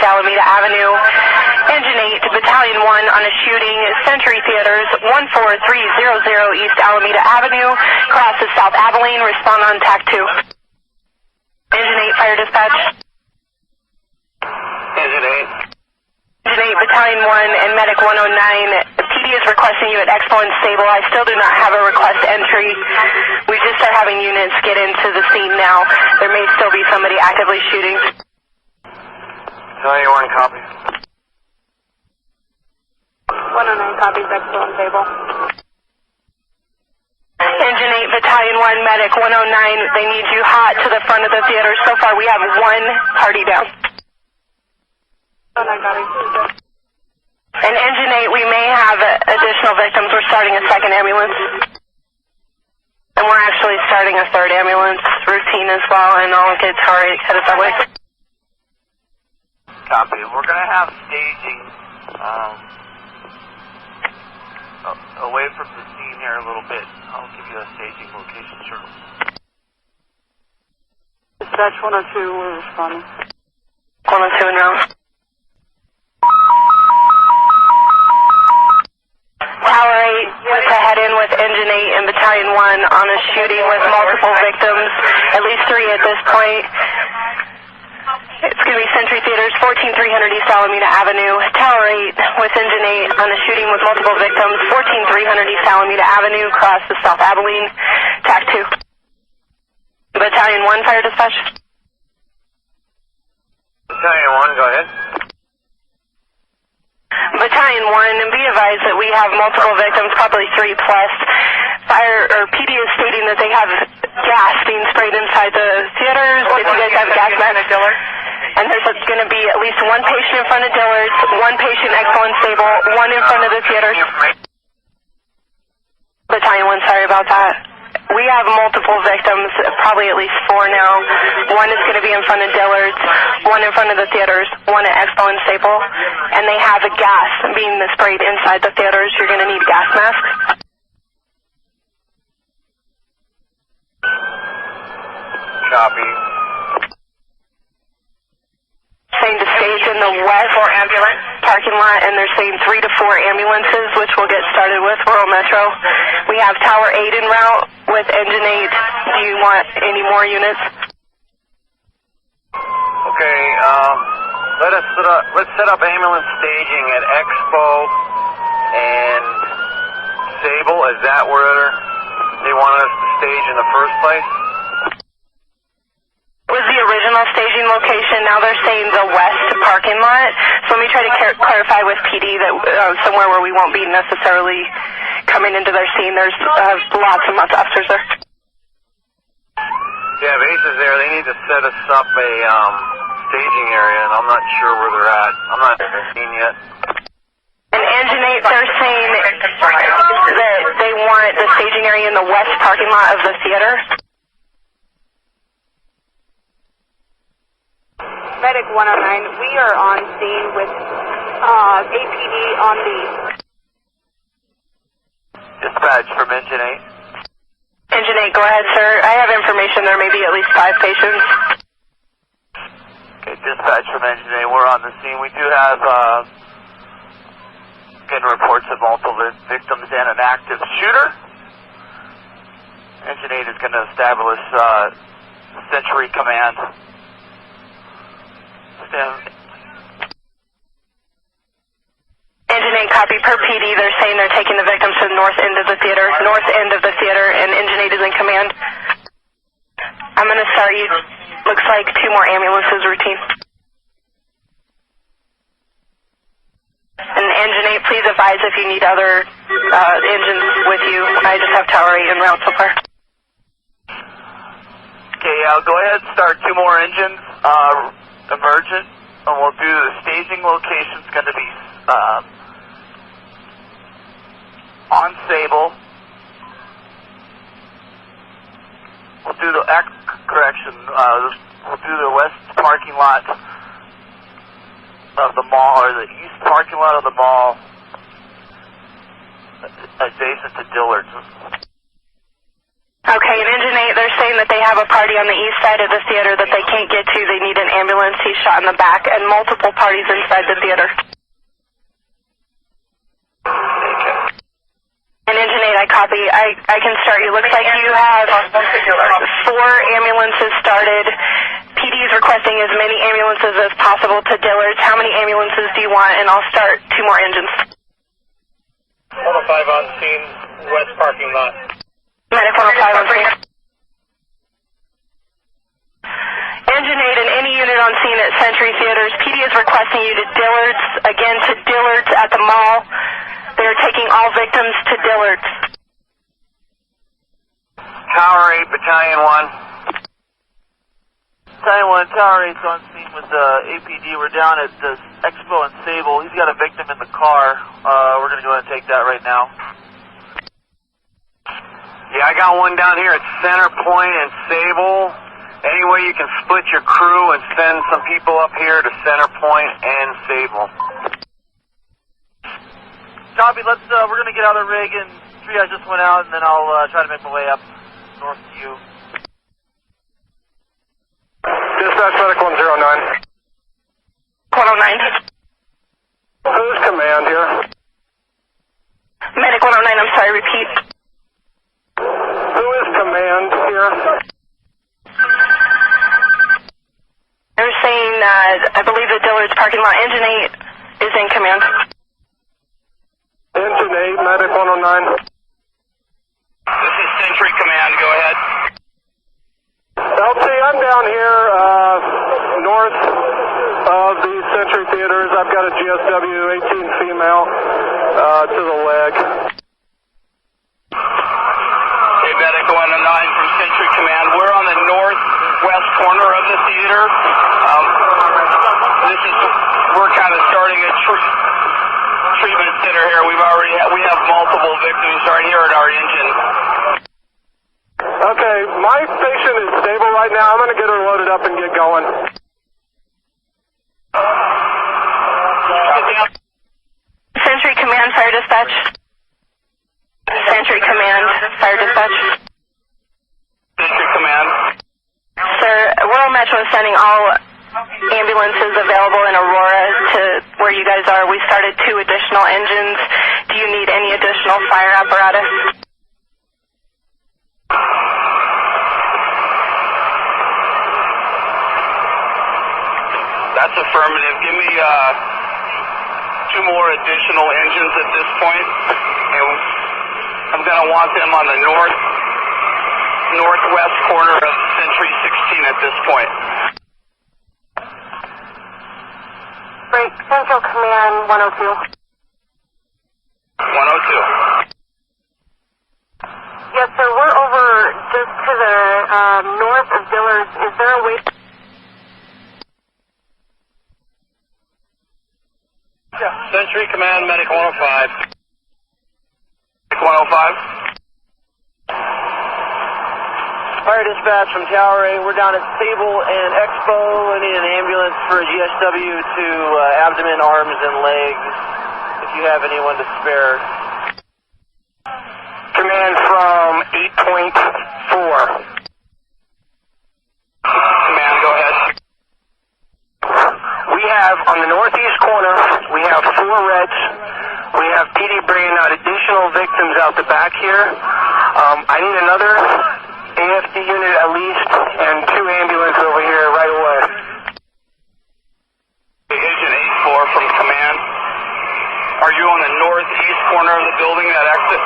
East Alameda Avenue. Engine 8, Battalion 1 on a shooting, Century Theaters, 14300 East Alameda Avenue, crosses South Abilene, respond on TAC 2. Engine 8, fire dispatch. Engine 8. Engine 8, Battalion 1 and Medic 109. PD is requesting you at Expo and Stable. I still do not have a request entry. We just are having units get into the scene now. There may still be somebody actively shooting. 91 copy. 109 copies, Expo and Stable. Engine 8, Battalion 1, Medic 109. They need you hot to the front of the theater. So far we have one party down. And Engine 8, we may have additional victims. We're starting a second ambulance. And we're actually starting a third ambulance routine as well, and I'll get Tari headed that way. Copy. We're going to have staging away from the scene here a little bit. I'll give you a staging location shortly. Dispatch 102, we're responding. 102 and round. Tower 8 was to head in with Engine 8 and Battalion 1 on a shooting with multiple victims, at least 3 at this point. It's going to be Century Theaters, 14300 East Alameda Avenue. Tower 8 with Engine 8 on a shooting with multiple victims, 14300 East Alameda Avenue, across the South Abilene, TAC 2. Battalion 1, fire dispatch. Battalion 1, go ahead. Battalion 1, be advised that we have multiple victims, probably 3 plus. PD is stating that they have gas being sprayed inside the theaters. If you guys have gas masks, and there's going to be at least one patient in front of Dillard's, one patient Expo and Stable, one in front of the theaters. Battalion 1, sorry about that. We have multiple victims, probably at least 4 now. One is going to be in front of Dillard's, one in front of the theaters, one at Expo and Staple, and they have a gas being sprayed inside the theaters. You're going to need gas masks. Copy. Saying to stage in the west ambulance parking lot, and they're saying 3 to 4 ambulances, which we'll get started with. Rural Metro. We have Tower 8 en route with Engine 8. Do you want any more units? Okay, let's set up ambulance staging at Expo and Sable. Is that where they want us to stage in the first place? Was the original staging location. Now they're saying the west parking lot. So let me try to clarify with PD that somewhere where we won't be necessarily coming into their scene. There's lots and lots of officers there. Yeah, bases there. They need to set us up a staging area, and I'm not sure where they're at. I'm not seen yet. And Engine 8, they're saying that they want the staging area in the west parking lot of the theater. Medic 109, we are on scene with APD on the... Dispatch from Engine 8. Engine 8, go ahead, sir. I have information there may be at least 5 patients. Okay, dispatch from Engine 8, we're on the scene. We do have getting reports of multiple victims and an active shooter. Engine 8 is going to establish Century Command. Engine 8, copy. Per PD, they're saying they're taking the victims to the north end of the theater, and Engine 8 is in command. I'm going to start you. Looks like 2 more ambulances routine. And Engine 8, please advise if you need other engines with you. I just have Tower 8 en route so far. Okay, I'll go ahead and start 2 more engines, emergent, and we'll do the staging location's going to be on Sable. We'll do the we'll do the west parking lot of the mall, or the east parking lot of the mall, adjacent to Dillard's. Okay, and Engine 8, they're saying that they have a party on the east side of the theater that they can't get to. They need an ambulance. He's shot in the back, and multiple parties inside the theater. And Engine 8, I copy. I can start. It looks like you have 4 ambulances started. PD is requesting as many ambulances as possible to Dillard's. How many ambulances do you want? And I'll start 2 more engines. 105 on scene, west parking lot. Medic 105 on scene. Engine 8 and any unit on scene at Century Theaters. PD is requesting you to Dillard's. Again, to Dillard's at the mall. They're taking all victims to Dillard's. Tower 8, Battalion 1. Battalion 1, Tower 8's on scene with APD. We're down at the Expo and Sable. He's got a victim in the car. We're going to go ahead and take that right now. Yeah, I got one down here at Center Point and Sable. Any way you can split your crew and send some people up here to Center Point and Sable. Copy, we're going to get out of the rig and triage this one out, and then I'll try to make my way up north to you. Dispatch Medic 109. 109. Who's command here? Medic 109, I'm sorry, repeat. Who is command here? They're saying, I believe the Dillard's parking lot. Engine 8 is in command. Engine 8, Medic 109. This is Century Command, go ahead. LC, I'm down here north of the Century Theaters. I've got a GSW 18 female to the leg. Hey, Medic 109 from Century Command. We're on the northwest corner of the theater. We're kind of starting a treatment center here. We have multiple victims right here at our engine. Okay, my patient is stable right now. I'm going to get her loaded up and get going. Century Command, Fire Dispatch. Century Command, Fire Dispatch. Century Command. Sir, Royal Metro is sending all ambulances available in Aurora to where you guys are. We started 2 additional engines. Do you need any additional fire apparatus? That's affirmative. Give me 2 more additional engines at this point. And I'm going to want them on the northwest corner of Century 16 at this point. Break, Central Command 102. 102. Yes, sir, we're over just to the north of Dillard's. Is there a way... Century Command, Medic 105. Medic 105. Fire Dispatch from Tower 8. We're down at Sable and Expo. I need an ambulance for a GSW to abdomen, arms, and legs. If you have anyone to spare. Command from 8.4. Command, go ahead. We have, on the northeast corner, we have 4 reds. We have PD bringing out additional victims out the back here. I need another AFD unit at least, and 2 ambulances over here right away. Agent 84 from command. Are you on the northeast corner of the building, that exit?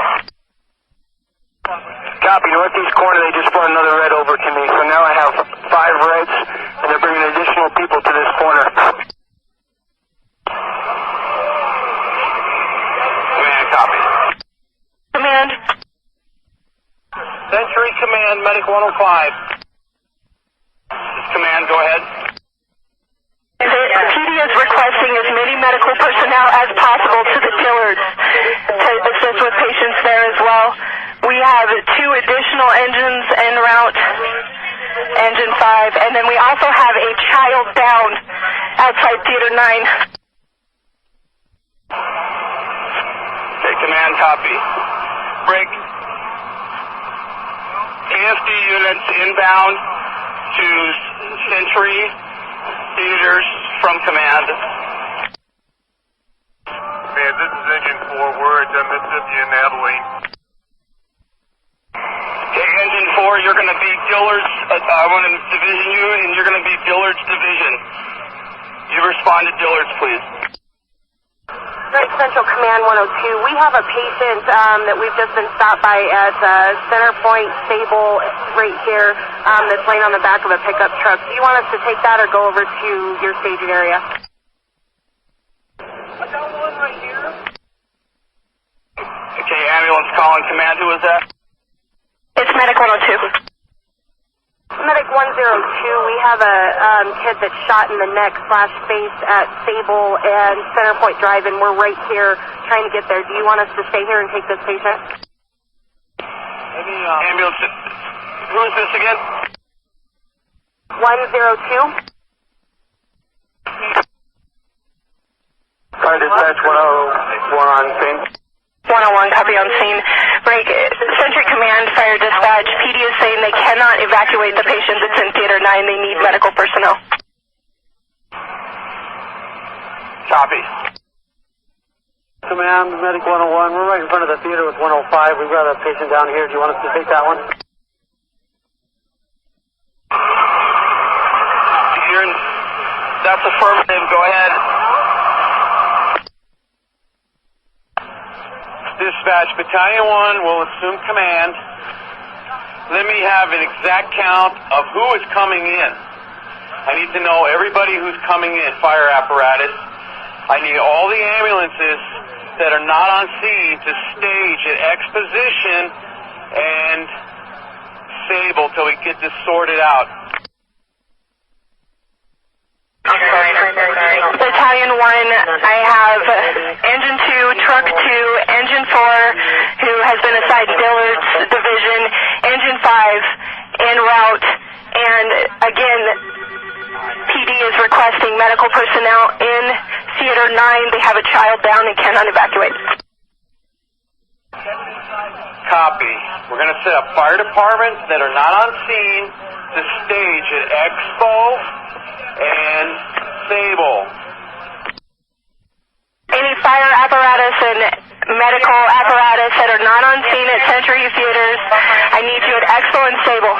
Copy, northeast corner. They just brought another red over to me, so now I have 5 reds, and they're bringing additional people to this corner. Command, copy. Command. Century Command, Medic 105. Command, go ahead. The PD is requesting as many medical personnel as possible to the Dillards to assist with patients there as well. We have 2 additional engines en route, engine 5, and then we also have a child down outside Theater 9. Okay, command, copy. Break. inbound to Century Theaters from command. Man, this is Engine 4. We're at Mississippi and Abilene. Okay, Engine 4, you're going to be Dillard's. I want to division you, and you're going to be Dillard's division. You respond to Dillard's, please. Central Command 102. We have a patient that we've just been stopped by at Center Point Stable right here that's laying on the back of a pickup truck. Do you want us to take that or go over to your staging area? I got one right here. Okay, ambulance calling command. Who is that? It's Medic 102. Medic 102, we have a kid that's shot in the neck / face at Sable and Center Point Drive, and we're right here trying to get there. Do you want us to stay here and take this patient? Ambulance. Who is this again? 102. Car dispatch 101 on scene. 101, copy on scene. Break. Century Command, Fire Dispatch. PD is saying they cannot evacuate the patient that's in Theater 9. They need medical personnel. Copy. Command, Medic 101. We're right in front of the theater with 105. We've got a patient down here. Do you want us to take that one? That's affirmative. Go ahead. Dispatch, Battalion 1 will assume command. Let me have an exact count of who is coming in. I need to know everybody who's coming in, fire apparatus. I need all the ambulances that are not on scene to stage at exposition and Sable till we get this sorted out. Battalion 1, I have Engine 2, Truck 2, Engine 4, who has been assigned Dillard's Division, Engine 5, en route, and again, PD is requesting medical personnel in Theater 9. They have a child down and cannot evacuate. Copy. We're going to set up fire departments that are not on scene to stage at Expo and Sable. Any fire apparatus and medical apparatus that are not on scene at Century Theaters, I need you at Expo and Sable.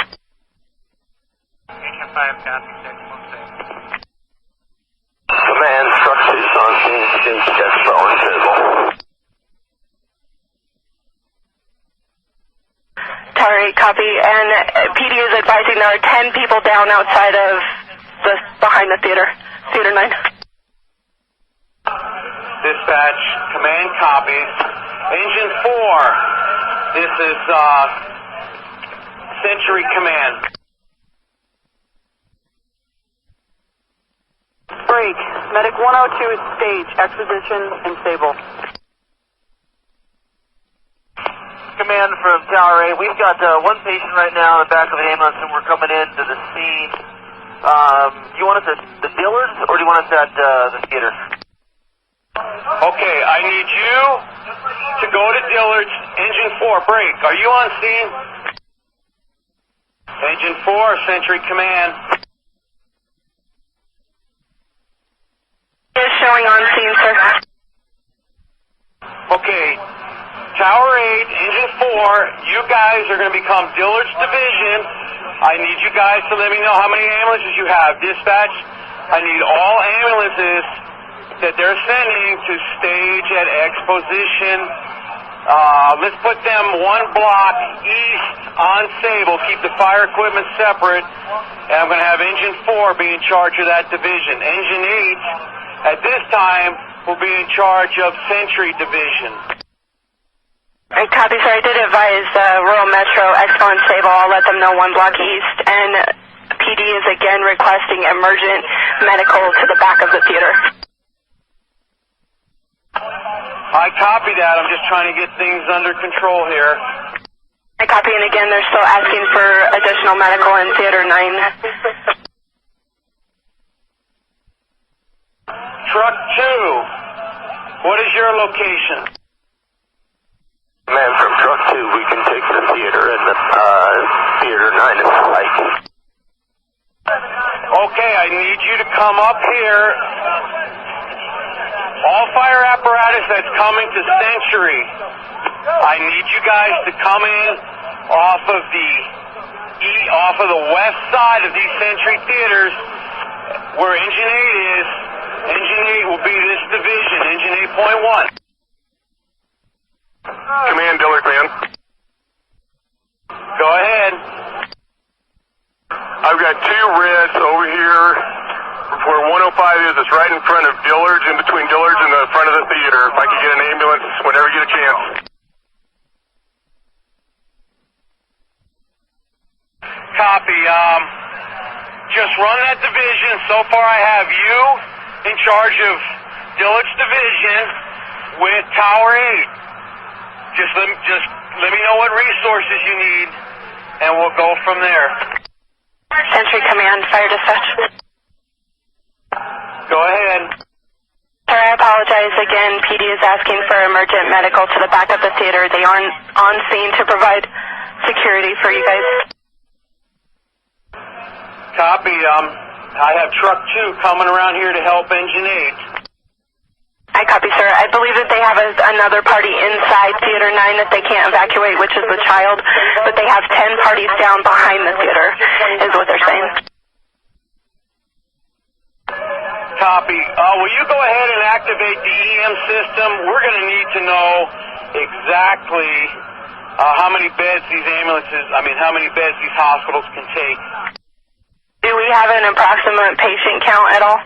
Command, Truck 2 is on scene. Stage Expo and Sable. Sorry, copy. And PD is advising there are 10 people down outside of behind the theater, Theater 9. Dispatch, command copies. Engine 4, this is Century Command. Break. Medic 102 stage, exposition and Sable. Command from Tower A, we've got one patient right now in the back of the ambulance and we're coming into the scene. Do you want us at the Dillard's or do you want us at the theater? Okay, I need you to go to Dillard's. Engine 4, break. Are you on scene? Engine 4, Century Command. Is showing on scene, sir. Okay, Tower 8, Engine 4, you guys are going to become Dillard's Division. I need you guys to let me know how many ambulances you have. Dispatch, I need all ambulances that they're sending to stage at exposition. Let's put them one block east on Sable. Keep the fire equipment separate. And I'm going to have Engine 4 be in charge of that division. Engine 8, at this time, will be in charge of Century Division. Copy, sir. I did advise Rural Metro, Expo and Sable. I'll let them know one block east. And PD is again requesting emergent medical to the back of the theater. I copy that. I'm just trying to get things under control here. I copy, and again, they're still asking for additional medical in Theater 9. Truck 2, what is your location? Man, from Truck 2, we can take the theater, and the Theater 9 is light. come up here. All fire apparatus that's coming to Century, I need you guys to come in off of the west side of these Century theaters where Engine 8 is. Engine 8 will be this division, Engine 8.1. Command, Dillard, man. Go ahead. I've got 2 reds over here where 105 is. It's right in front of Dillard's, in between Dillard's and the front of the theater. If I could get an ambulance whenever you get a chance. Copy. Just run that division. So far I have you in charge of Dillard's division with Tower 8. Just let me know what resources you need, and we'll go from there. Century Command, fire dispatch. Go ahead. Sir, I apologize again. PD is asking for emergent medical to the back of the theater. They aren't on scene to provide security for you guys. Copy. I have truck 2 coming around here to help Engine 8. I copy, sir. I believe that they have another party inside Theater 9 that they can't evacuate, which is the child, but they have 10 parties down behind the theater, is what they're saying. Copy. Will you go ahead and activate the EM system? We're going to need to know exactly how many beds how many beds these hospitals can take. Do we have an approximate patient count at all?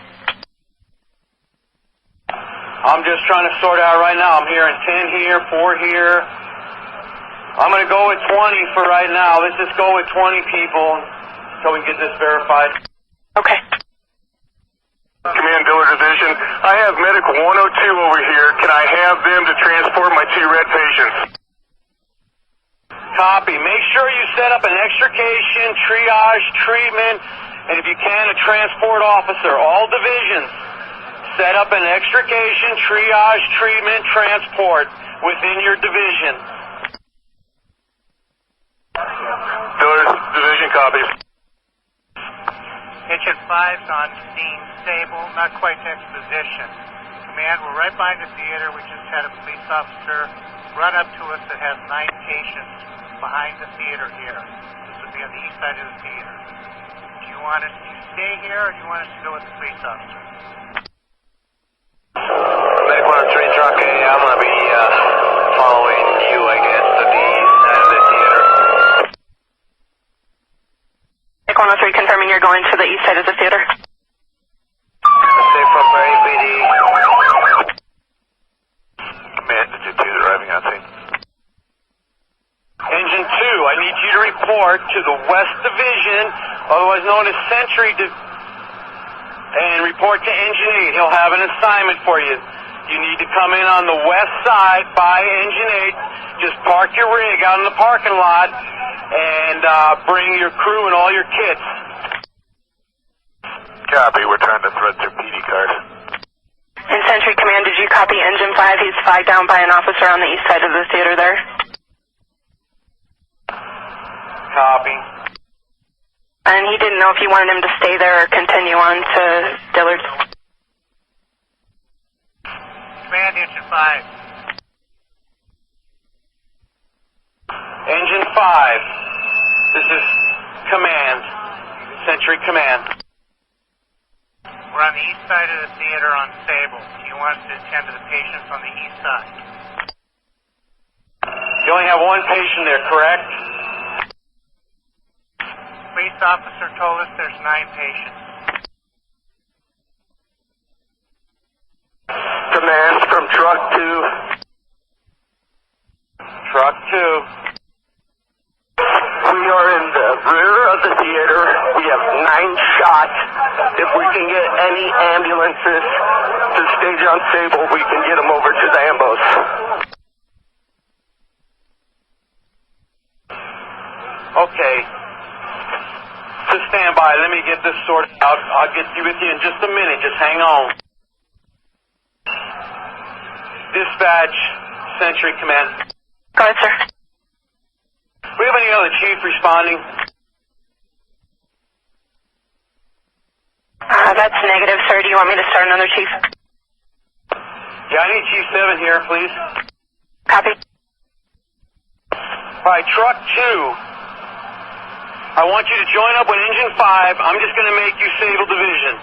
I'm just trying to sort out right now. I'm hearing 10 here, 4 here. I'm going to go with 20 for right now. Let's just go with 20 people until we get this verified. Okay. Command, Dillard Division. I have Medical 102 over here. Can I have them to transport my 2 red patients? Copy. Make sure you set up an extrication, triage, treatment, and if you can, a transport officer. All divisions. Set up an extrication, triage, treatment, transport within your division. Dillard Division copies. Engine 5's on scene, stable, not quite to exposition. Command, we're right behind the theater. We just had a police officer run up to us that has 9 patients behind the theater here. This would be on the east side of the theater. Do you want us to stay here, or do you want us to go with the police officer? Medic 103, truck A, I'm going to be following you, I guess, to the east side of the theater. Medic 103 confirming you're going to the east side of the theater. Safe from Mary PD. Command, Engine 2 arriving on scene. Engine 2, I need you to report to the West Division, otherwise known as Century, and report to Engine 8. He'll have an assignment for you. You need to come in on the west side by Engine 8. Just park your rig out in the parking lot and bring your crew and all your kits. Copy. We're trying to thread through PD cars. In Century Command, did you copy Engine 5? He's flagged down by an officer on the east side of the theater there. Copy. And he didn't know if you wanted him to stay there or continue on to Dillard's. Command, Engine 5. Engine 5, this is Command, Century Command. We're on the east side of the theater on Sable. Do you want us to attend to the patients on the east side? You only have 1 patient there, correct? Police officer told us there's 9 patients. Command from truck 2. Truck 2. We are in the rear of the theater. We have 9 shots. If we can get any ambulances to stage on Sable, we can get them over to the ambos. Okay. Just stand by. Let me get this sorted out. I'll get you with you in just a minute. Just hang on. Dispatch, Century Command. Go ahead, sir. We have any other chief responding? That's Negative, sir. Do you want me to start another chief? Yeah, I need Chief 7 here, please. Copy. All right, Truck 2. I want you to join up with Engine 5. I'm just going to make you Sable Division.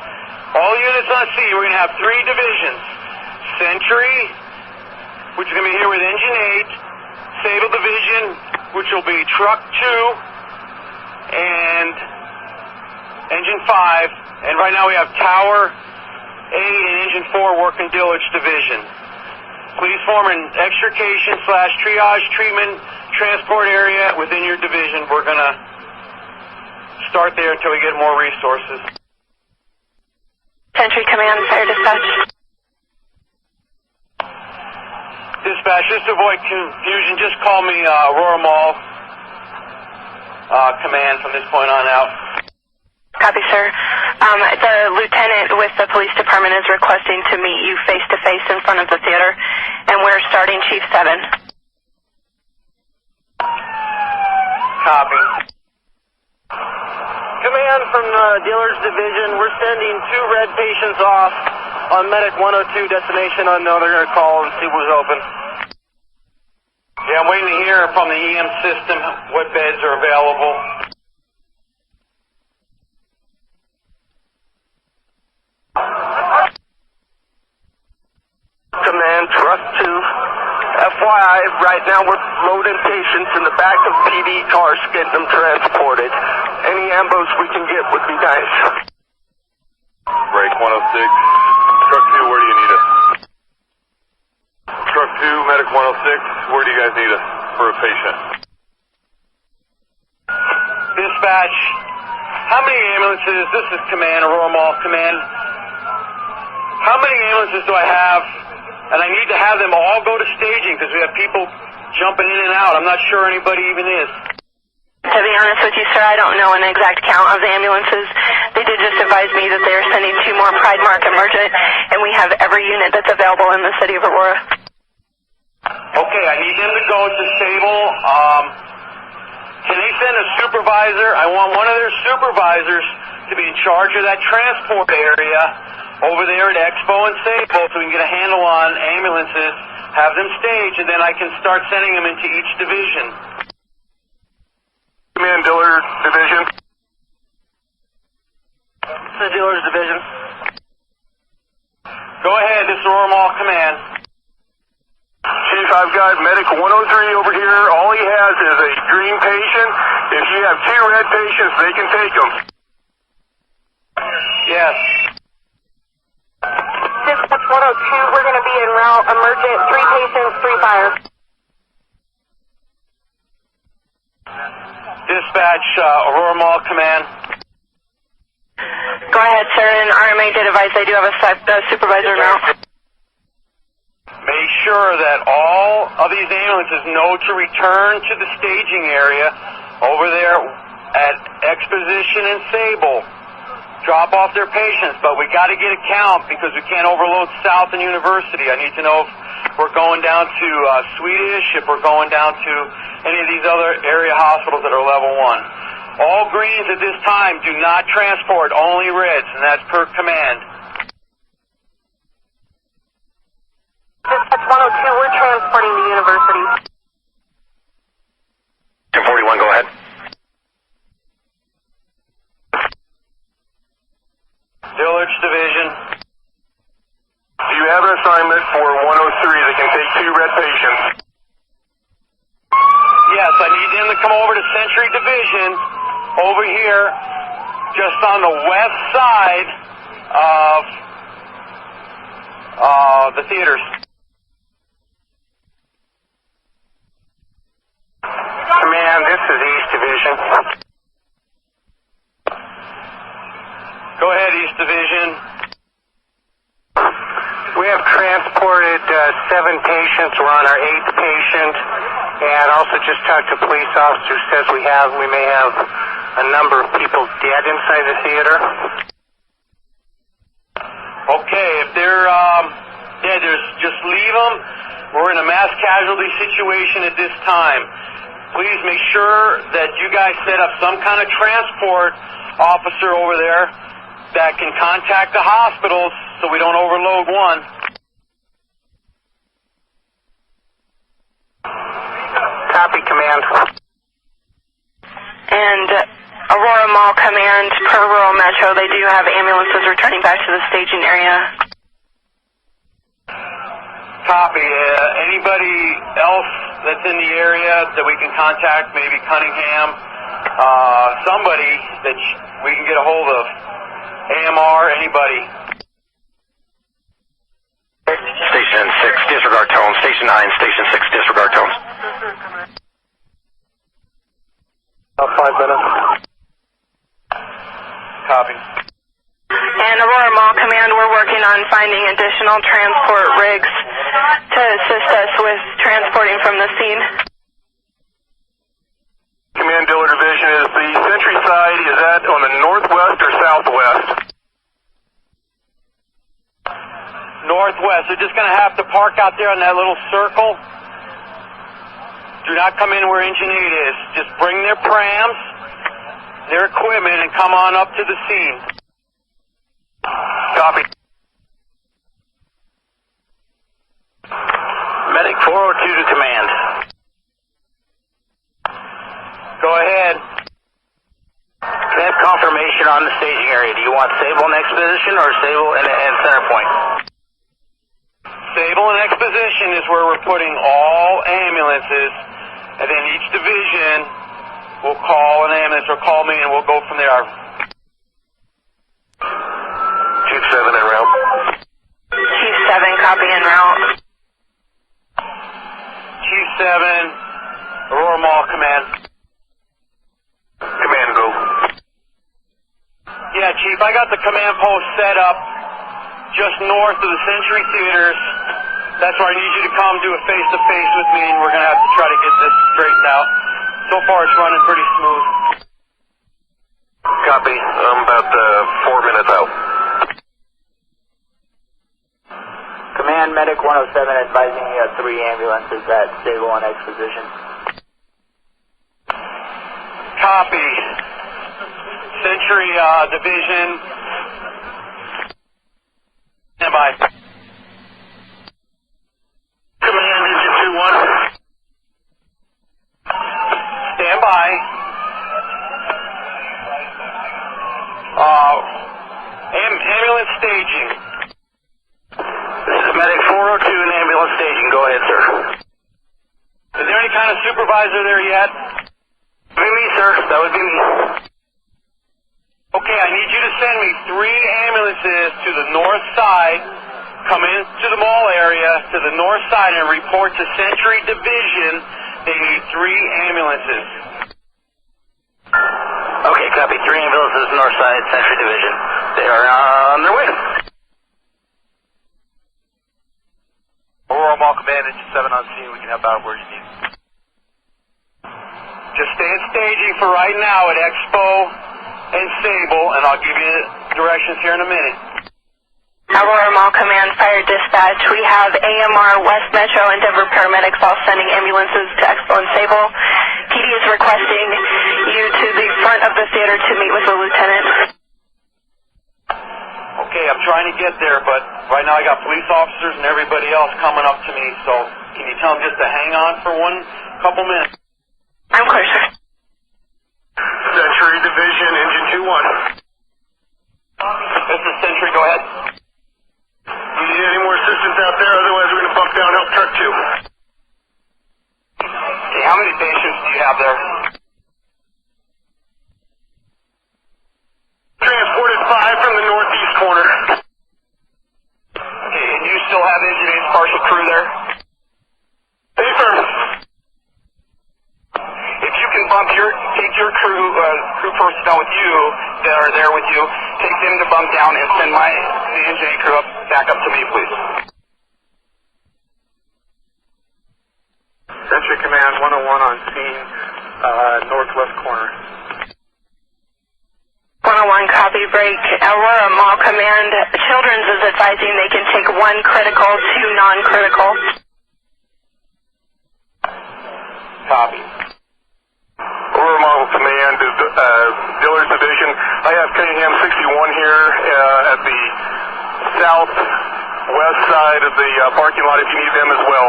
All units on C, we're going to have 3 divisions. Sentry, which is going to be here with Engine 8. Sable Division, which will be Truck 2 and Engine 5. And right now we have Tower A and Engine 4 working Dillard's Division. Please form an extrication/triage treatment transport area within your division. We're going to start there until we get more resources. Sentry Command, Fire Dispatch. Dispatch, just to avoid confusion, just call me Aurora Mall Command from this point on out. Copy, sir. The lieutenant with the police department is requesting to meet you face-to-face in front of the theater, and we're starting Chief 7. Copy. Command from the Dillard's Division, we're sending 2 red patients off on Medic 102, destination unknown. They're going to call and see what's open. Yeah, I'm waiting to hear from the EM system what beds are available. Command, Truck 2. FYI, right now we're loading patients in the back of PD cars, getting them transported. Any ambos we can get would be nice. Break 106. Truck 2, where do you need us? Truck 2, Medic 106, where do you guys need us for a patient? Dispatch, how many ambulances? This is Command, Aurora Mall Command. How many ambulances do I have? And I need to have them all go to staging because we have people jumping in and out. I'm not sure anybody even is. To be honest with you, sir, I don't know an exact count of the ambulances. They did just advise me that they are sending 2 more Pride Mark Emergent, and we have every unit that's available in the city of Aurora. Okay, I need them to go to Sable. Can they send a supervisor? I want one of their supervisors to be in charge of that transport area over there at Expo and Sable so we can get a handle on ambulances, have them staged, and then I can start sending them into each division. Command, Dillard's Division. This is Dillard's Division. Go ahead, this is Aurora Mall Command. Chief, I've got Medic 103 over here. All he has is a green patient. If you have 2 red patients, they can take them. Yes. Dispatch 102, we're going to be en route. Emergent, 3 patients, 3 fires. Dispatch, Aurora Mall Command. Go ahead, sir, and RMA did advise they do have a supervisor now. Make sure that all of these ambulances know to return to the staging area over there at Exposition and Sable. Drop off their patients, but we got to get a count because we can't overload South and University. I need to know if we're going down to Swedish, if we're going down to any of these other area hospitals that are level 1. All greens at this time do not transport, only reds, and that's per command. Dispatch 102, we're transporting to University. 1041, go ahead. Dillard's Division. Do you have an assignment for 103 that can take 2 red patients? Yes, I need them to come over to Century Division over here, just on the west side of the theaters. Command, this is East Division. Go ahead, East Division. We have transported 7 patients. We're on our 8th patient. And also just talked to police officer who says we may have a number of people dead inside the theater. Okay, if they're dead, just leave them. We're in a mass casualty situation at this time. Please make sure that you guys set up some kind of transport officer over there that can contact the hospitals so we don't overload one. Copy, command. And Aurora Mall Command, per rural metro, they do have ambulances returning back to the staging area. Copy. Anybody else that's in the area that we can contact, maybe Cunningham, somebody that we can get a hold of, AMR, anybody. Station 6, disregard tones. Station 9, Station 6, disregard tones. 5 minutes. Copy. And Aurora Mall Command, we're working on finding additional transport rigs to assist us with transporting from the scene. Command Dillard Division, is the Century side, is that on the northwest or southwest? Northwest. They're just going to have to park out there on that little circle. Do not come in where Engine 8 is. Just bring their prams, their equipment, and come on up to the scene. Copy. Medic 402 to command. Go ahead. Can I have confirmation on the staging area? Do you want Sable and Exposition or Sable and Center Point? Sable and Exposition is where we're putting all ambulances, and then each division will call an ambulance or call me, and we'll go from there. Chief 7 en route. Chief 7, copy en route. Chief 7, Aurora Mall Command. Command, go. Yeah, Chief, I got the command post set up just north of the Century Theaters. That's where I need you to come do a face-to-face with me, and we're going to have to try to get this straightened out. So far, it's running pretty smooth. Copy. I'm about 4 minutes out. Command Medic 107 advising you have 3 ambulances at Stable and Exposition. Copy. Century Division. Stand by. Command Engine 2-1. Stand by. Ambulance staging. This is Medic 402 and ambulance staging. Go ahead, sir. Is there any kind of supervisor there yet? Be me, sir. That would be me. Okay, I need you to send me 3 ambulances to the north side. Come into the mall area to the north side and report to Century Division. They need 3 ambulances. Okay, copy. 3 ambulances, north side, Century Division. They are on their way. Aurora Mall Command, Engine 7 on scene. We can help out where you need. Just stay in staging for right now at Expo and Sable, and I'll give you directions here in a minute. Aurora Mall Command, Fire Dispatch. We have AMR, West Metro, and Denver paramedics all sending ambulances to Expo and Sable. PD is requesting you to the front of the theater to meet with the lieutenant. Okay, I'm trying to get there, but right now I got police officers and everybody else coming up to me, so can you tell them just to hang on for couple minutes? I'm clear, sir. Century Division, Engine 2-1. This is Century, go ahead. You need any more assistance out there? Otherwise, we're going to bump down help truck 2. Okay, how many patients do you have there? Transported 5 from the northeast corner. Okay, and you still have Engine 8's partial crew there? Affirm. If you can take your crew personnel with you that are there with you, take them to bump down and send the Engine 8 crew back up to me, please. Century Command 101 on scene, northwest corner. 101, copy, break. Aurora Mall Command, Children's is advising they can take 1 critical, 2 non-critical. Copy. Aurora Mall Command is Dillard's Division. I have Cunningham 61 here at the southwest side of the parking lot if you need them as well.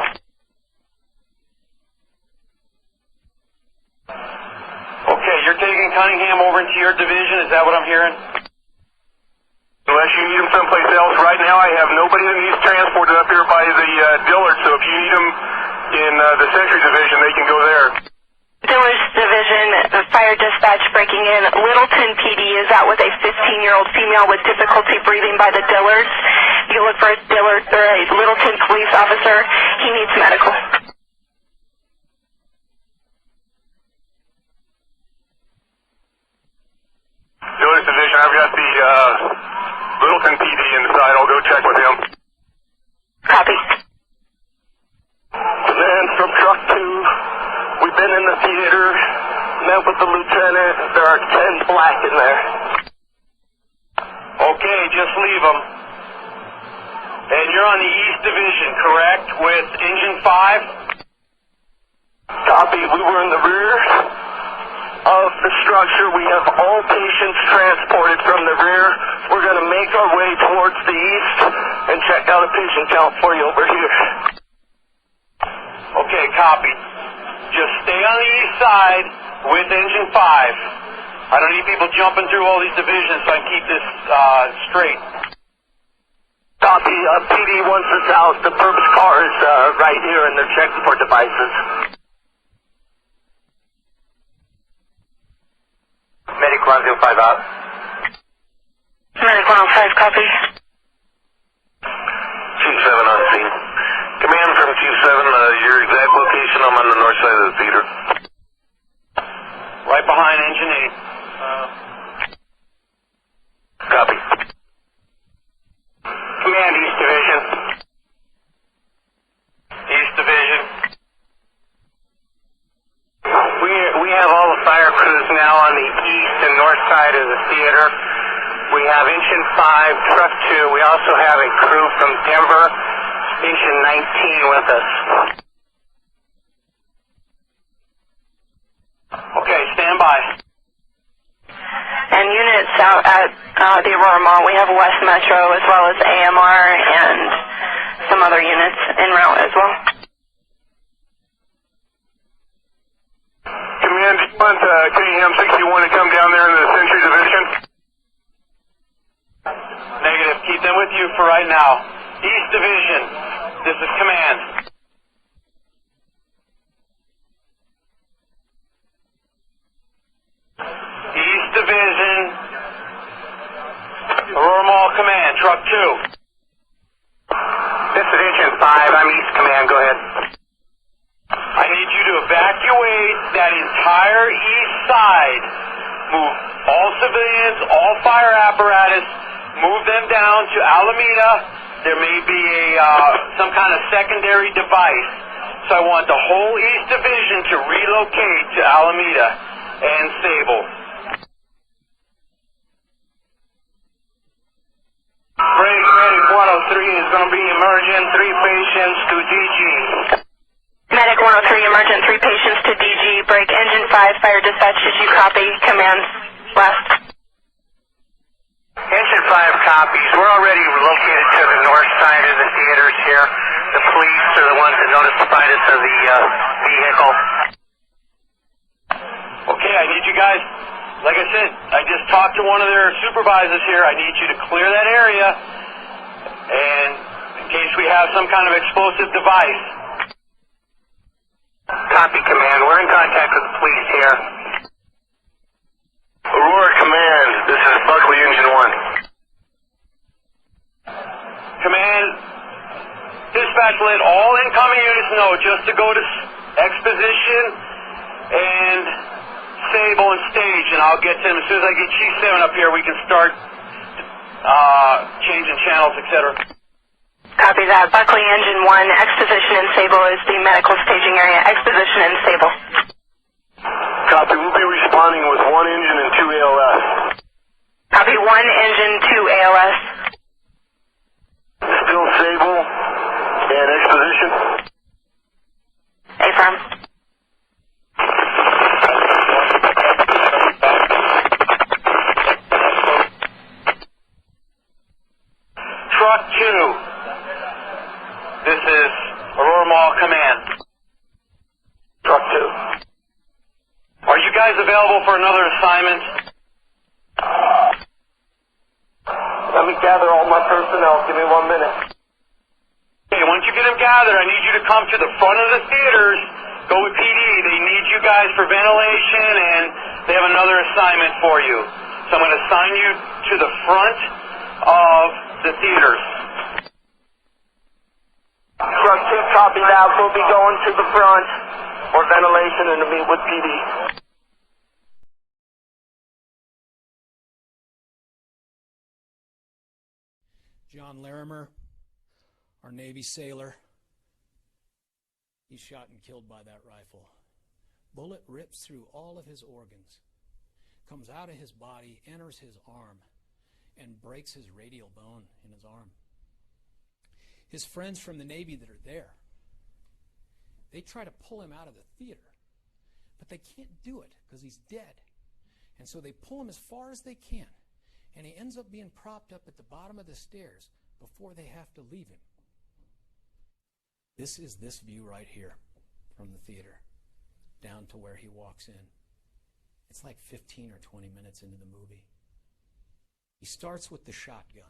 Okay, you're taking Cunningham over into your division, is that what I'm hearing? Unless you need them someplace else. Right now I have nobody that needs transported up here by the Dillard, so if you need them in the Century Division, they can go there. Dillard's Division, fire dispatch breaking in. Littleton PD is out with a 15-year-old female with difficulty breathing by the Dillards. You look for a Dillard or a Littleton police officer. He needs medical. Dillard's Division, I've got the Littleton PD inside. I'll go check with him. Copy. Command from truck 2. We've been in the theater, met with the lieutenant. There are 10 black in there. Okay, just leave them. And you're on the East Division, correct, with Engine 5? Copy. We were in the rear of the structure. We have all patients transported from the rear. We're going to make our way towards the east and check out a patient count for you over here. Okay, copy. Just stay on the east side with Engine 5. I don't need people jumping through all these divisions so I can keep this straight. Copy. PD1 for south. The purpose car is right here and they're checking for devices. Medic 105 out. Medic 105, copy. Chief 7 on scene. Command from Chief 7, your exact location. I'm on the north side of the theater. Right behind Engine 8. Copy. Command East Division. East Division. We have all the fire crews now on the east and north side of the theater. We have Engine 5, Truck 2. We also have a crew from Denver, Engine 19 with us. Okay, stand by. And units out at the Aurora Mall, we have West Metro as well as AMR and some other units en route as well. Command, do you want KM 61 to come down there in the Century Division? Negative. Keep them with you for right now. East Division, this is command. East Division, Aurora Mall Command, Truck 2. This is Engine 5. I'm East Command. Go ahead. I need you to evacuate that entire east side. Move all civilians, all fire apparatus, move them down to Alameda. There may be some kind of secondary device. So I want the whole East Division to relocate to Alameda and Sable. Break Medic 103 is going to be emergent. 3 patients to DG. Medic 103, emergent, 3 patients to DG. Break Engine 5, fire dispatch. Did you copy? Command last. Engine 5 copies. We're already located to the north side of the theaters here. The police are the ones that notified us of the vehicle. Okay, I need you guys, like I said, I just talked to one of their supervisors here. I need you to clear that area, and in case we have some kind of explosive device. Copy, Command. We're in contact with the police here. Aurora Command, this is Buckley Engine 1. Command, dispatch let all incoming units know just to go to exposition and Sable and stage, and I'll get to them as soon as I get Chief 7 up here. We can start changing channels, etc. Copy that. Buckley Engine 1, exposition in Sable is the medical staging area. Exposition in Sable. Copy, we'll be responding with 1 engine and 2 ALS. Copy, 1 engine, 2 ALS. Still Sable and exposition. Affirm. guys available for another assignment? Let me gather all my personnel. Give me 1 minute. Okay, once you get them gathered, I need you to come to the front of the theaters. Go with PD. They need you guys for ventilation, and they have another assignment for you. So I'm going to assign you to the front of the theaters. Truck 2, copy that. We'll be going to the front for ventilation and to meet with PD. John Larimer, our Navy sailor, he's shot and killed by that rifle. Bullet rips through all of his organs, comes out of his body, enters his arm, and breaks his radial bone in his arm. His friends from the Navy that are there, they try to pull him out of the theater, but they can't do it because he's dead. And so they pull him as far as they can, and he ends up being propped up at the bottom of the stairs before they have to leave him. This is this view right here from the theater down to where he walks in. It's like 15 or 20 minutes into the movie. He starts with the shotgun,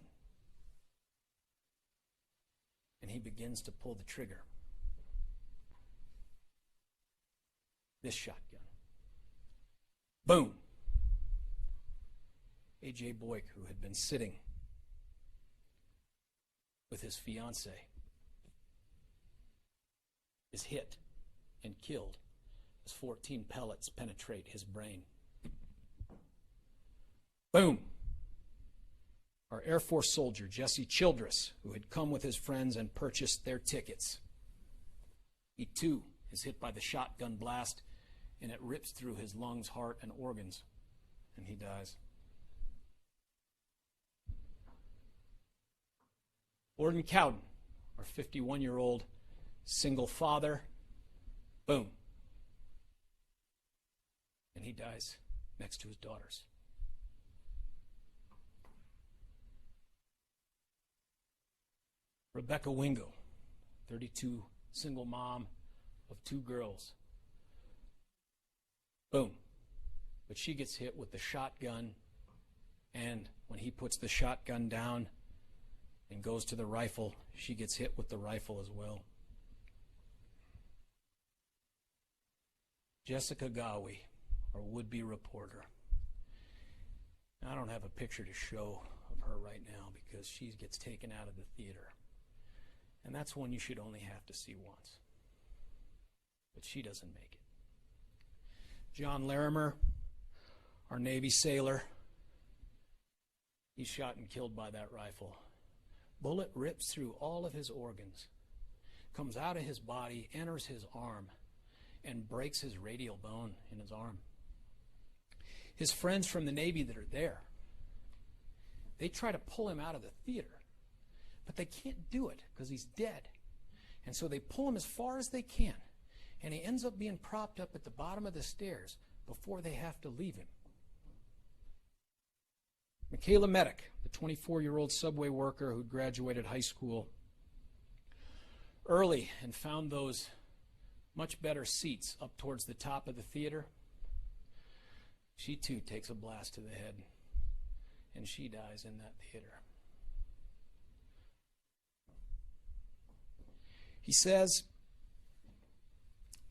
and he begins to pull the trigger. This shotgun. Boom! A.J. Boyk, who had been sitting with his fiancée, is hit and killed as 14 pellets penetrate his brain. Boom! Our Air Force soldier, Jesse Childress, who had come with his friends and purchased their tickets. He too is hit by the shotgun blast, and it rips through his lungs, heart, and organs, and he dies. Gordon Cowden, our 51-year-old single father, boom. And he dies next to his daughters. Rebecca Wingo, 32, single mom of 2 girls. Boom. But she gets hit with the shotgun, and when he puts the shotgun down and goes to the rifle, she gets hit with the rifle as well. Jessica Gawi, our would-be reporter. I don't have a picture to show of her right now because she gets taken out of the theater. And that's one you should only have to see once. But she doesn't make it. John Larimer, our Navy sailor, he's shot and killed by that rifle. Bullet rips through all of his organs, comes out of his body, enters his arm, and breaks his radial bone in his arm. His friends from the Navy that are there, they try to pull him out of the theater, but they can't do it because he's dead. And so they pull him as far as they can, and he ends up being propped up at the bottom of the stairs before they have to leave him. Michaela Medic, the 24-year-old subway worker who graduated high school early and found those much better seats up towards the top of the theater, she too takes a blast to the head, and she dies in that theater. He says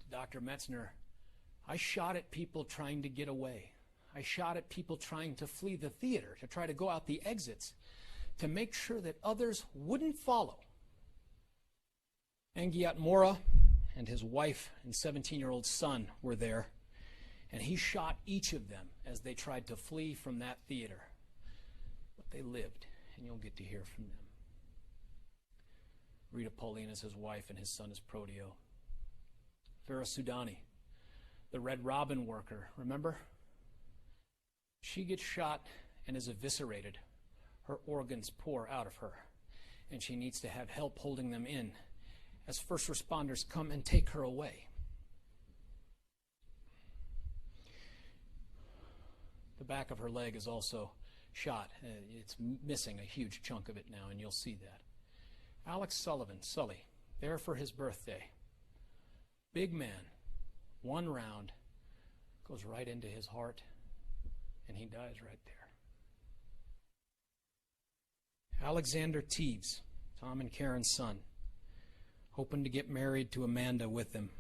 to Dr. Metzner, I shot at people trying to get away. I shot at people trying to flee the theater, to try to go out the exits, to make sure that others wouldn't follow. Angiat Mora and his wife and 17-year-old son were there, and he shot each of them as they tried to flee from that theater. But they lived, and you'll get to hear from them. Rita Pauline is his wife, and his son is Prodeo. Farah Soudani, the Red Robin worker, remember? She gets shot and is eviscerated. Her organs pour out of her, and she needs to have help holding them in as first responders come and take her away. The back of her leg is also shot. It's missing a huge chunk of it now, and you'll see that. Alex Sullivan, Sully, there for his birthday. Big man, 1 round, Goes right into his heart, and he dies right there. Alexander Teves, Tom and Karen's son, hoping to get married to Amanda with him.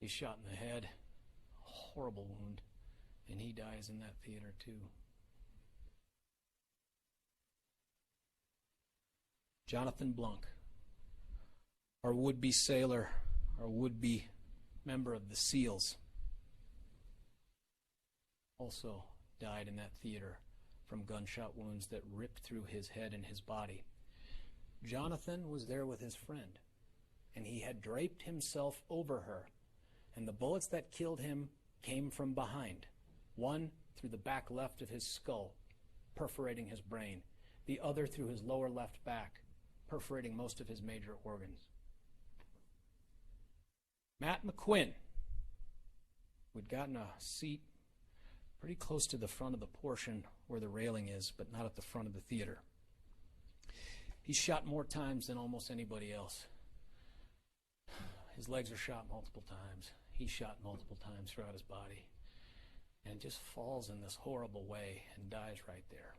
He's shot in the head, a horrible wound, and he dies in that theater too. Jonathan Blanc, our would-be sailor, our would-be member of the SEALs, also died in that theater from gunshot wounds that ripped through his head and his body. Jonathan was there with his friend, and he had draped himself over her, and the bullets that killed him came from behind. One through the back left of his skull, perforating his brain. The other through his lower left back, perforating most of his major organs. Matt McQuinn, who'd gotten a seat pretty close to the front of the portion where the railing is, but not at the front of the theater. He's shot more times than almost anybody else. His legs are shot multiple times. He's shot multiple times throughout his body, and just falls in this horrible way and dies right there.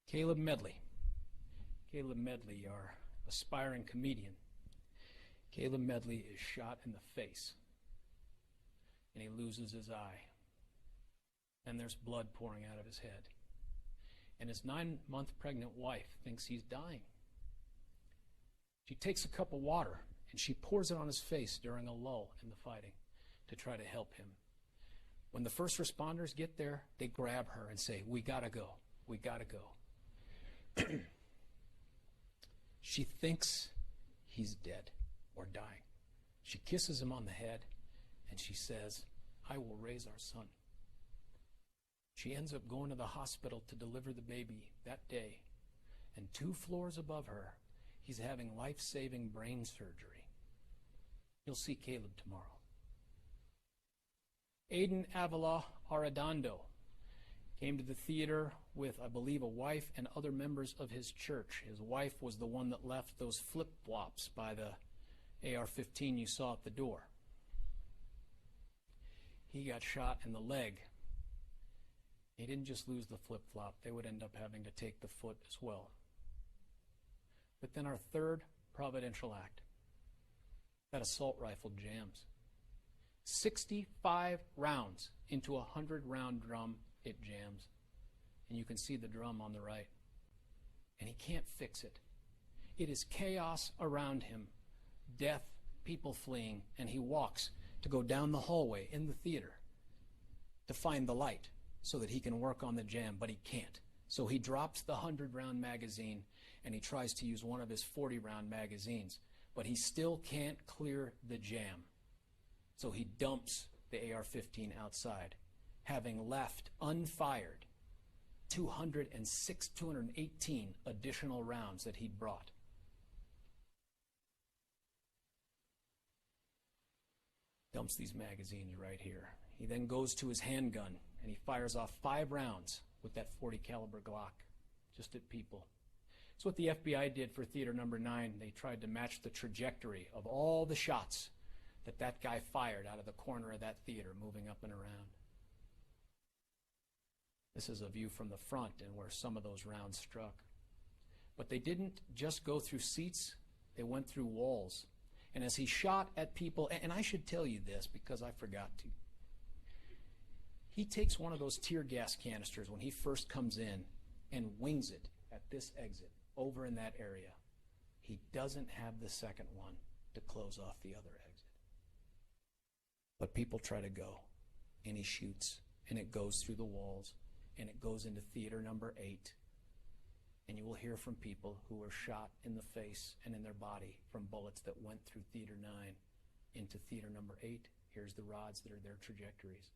Caleb Medley. Caleb Medley, our aspiring comedian. Caleb Medley is shot in the face, and he loses his eye, and there's blood pouring out of his head. And his 9-month pregnant wife thinks he's dying. She takes a cup of water, and she pours it on his face during a lull in the fighting to try to help him. When the first responders get there, they grab her and say, "We gotta go, we gotta go." She thinks he's dead or dying. She kisses him on the head, and she says, "I will raise our son." She ends up going to the hospital to deliver the baby that day, and 2 floors above her, he's having life-saving brain surgery. You'll see Caleb tomorrow. Aiden Avila Arredondo came to the theater with, I believe, a wife and other members of his church. His wife was the one that left those flip-flops by the AR-15 you saw at the door. He got shot in the leg. He didn't just lose the flip-flop. They would end up having to take the foot as well. But then our third providential act, that assault rifle jams. 65 rounds into a 100-round drum, it jams. And you can see the drum on the right. And he can't fix it. It is chaos around him, death, people fleeing, and he walks to go down the hallway in the theater to find the light so that he can work on the jam, but he can't. So he drops the 100-round magazine, and he tries to use one of his 40-round magazines, but he still can't clear the jam. So he dumps the AR-15 outside, having left unfired 218 additional rounds that he'd brought. Dumps these magazines right here. He then goes to his handgun, and he fires off 5 rounds with that .40 caliber Glock, just at people. It's what the FBI did for theater number 9. They tried to match the trajectory of all the shots that guy fired out of the corner of that theater, moving up and around. This is a view from the front and where some of those rounds struck. But they didn't just go through seats, they went through walls. And as he shot at people, and I should tell you this because I forgot to, he takes one of those tear gas canisters when he first comes in and wings it at this exit over in that area. He doesn't have the second one to close off the other exit. But people try to go, and he shoots, and it goes through the walls, and it goes into theater number 8. And you will hear from people who were shot in the face and in their body from bullets that went through theater 9 into theater number 8. Here's the rods that are their trajectories.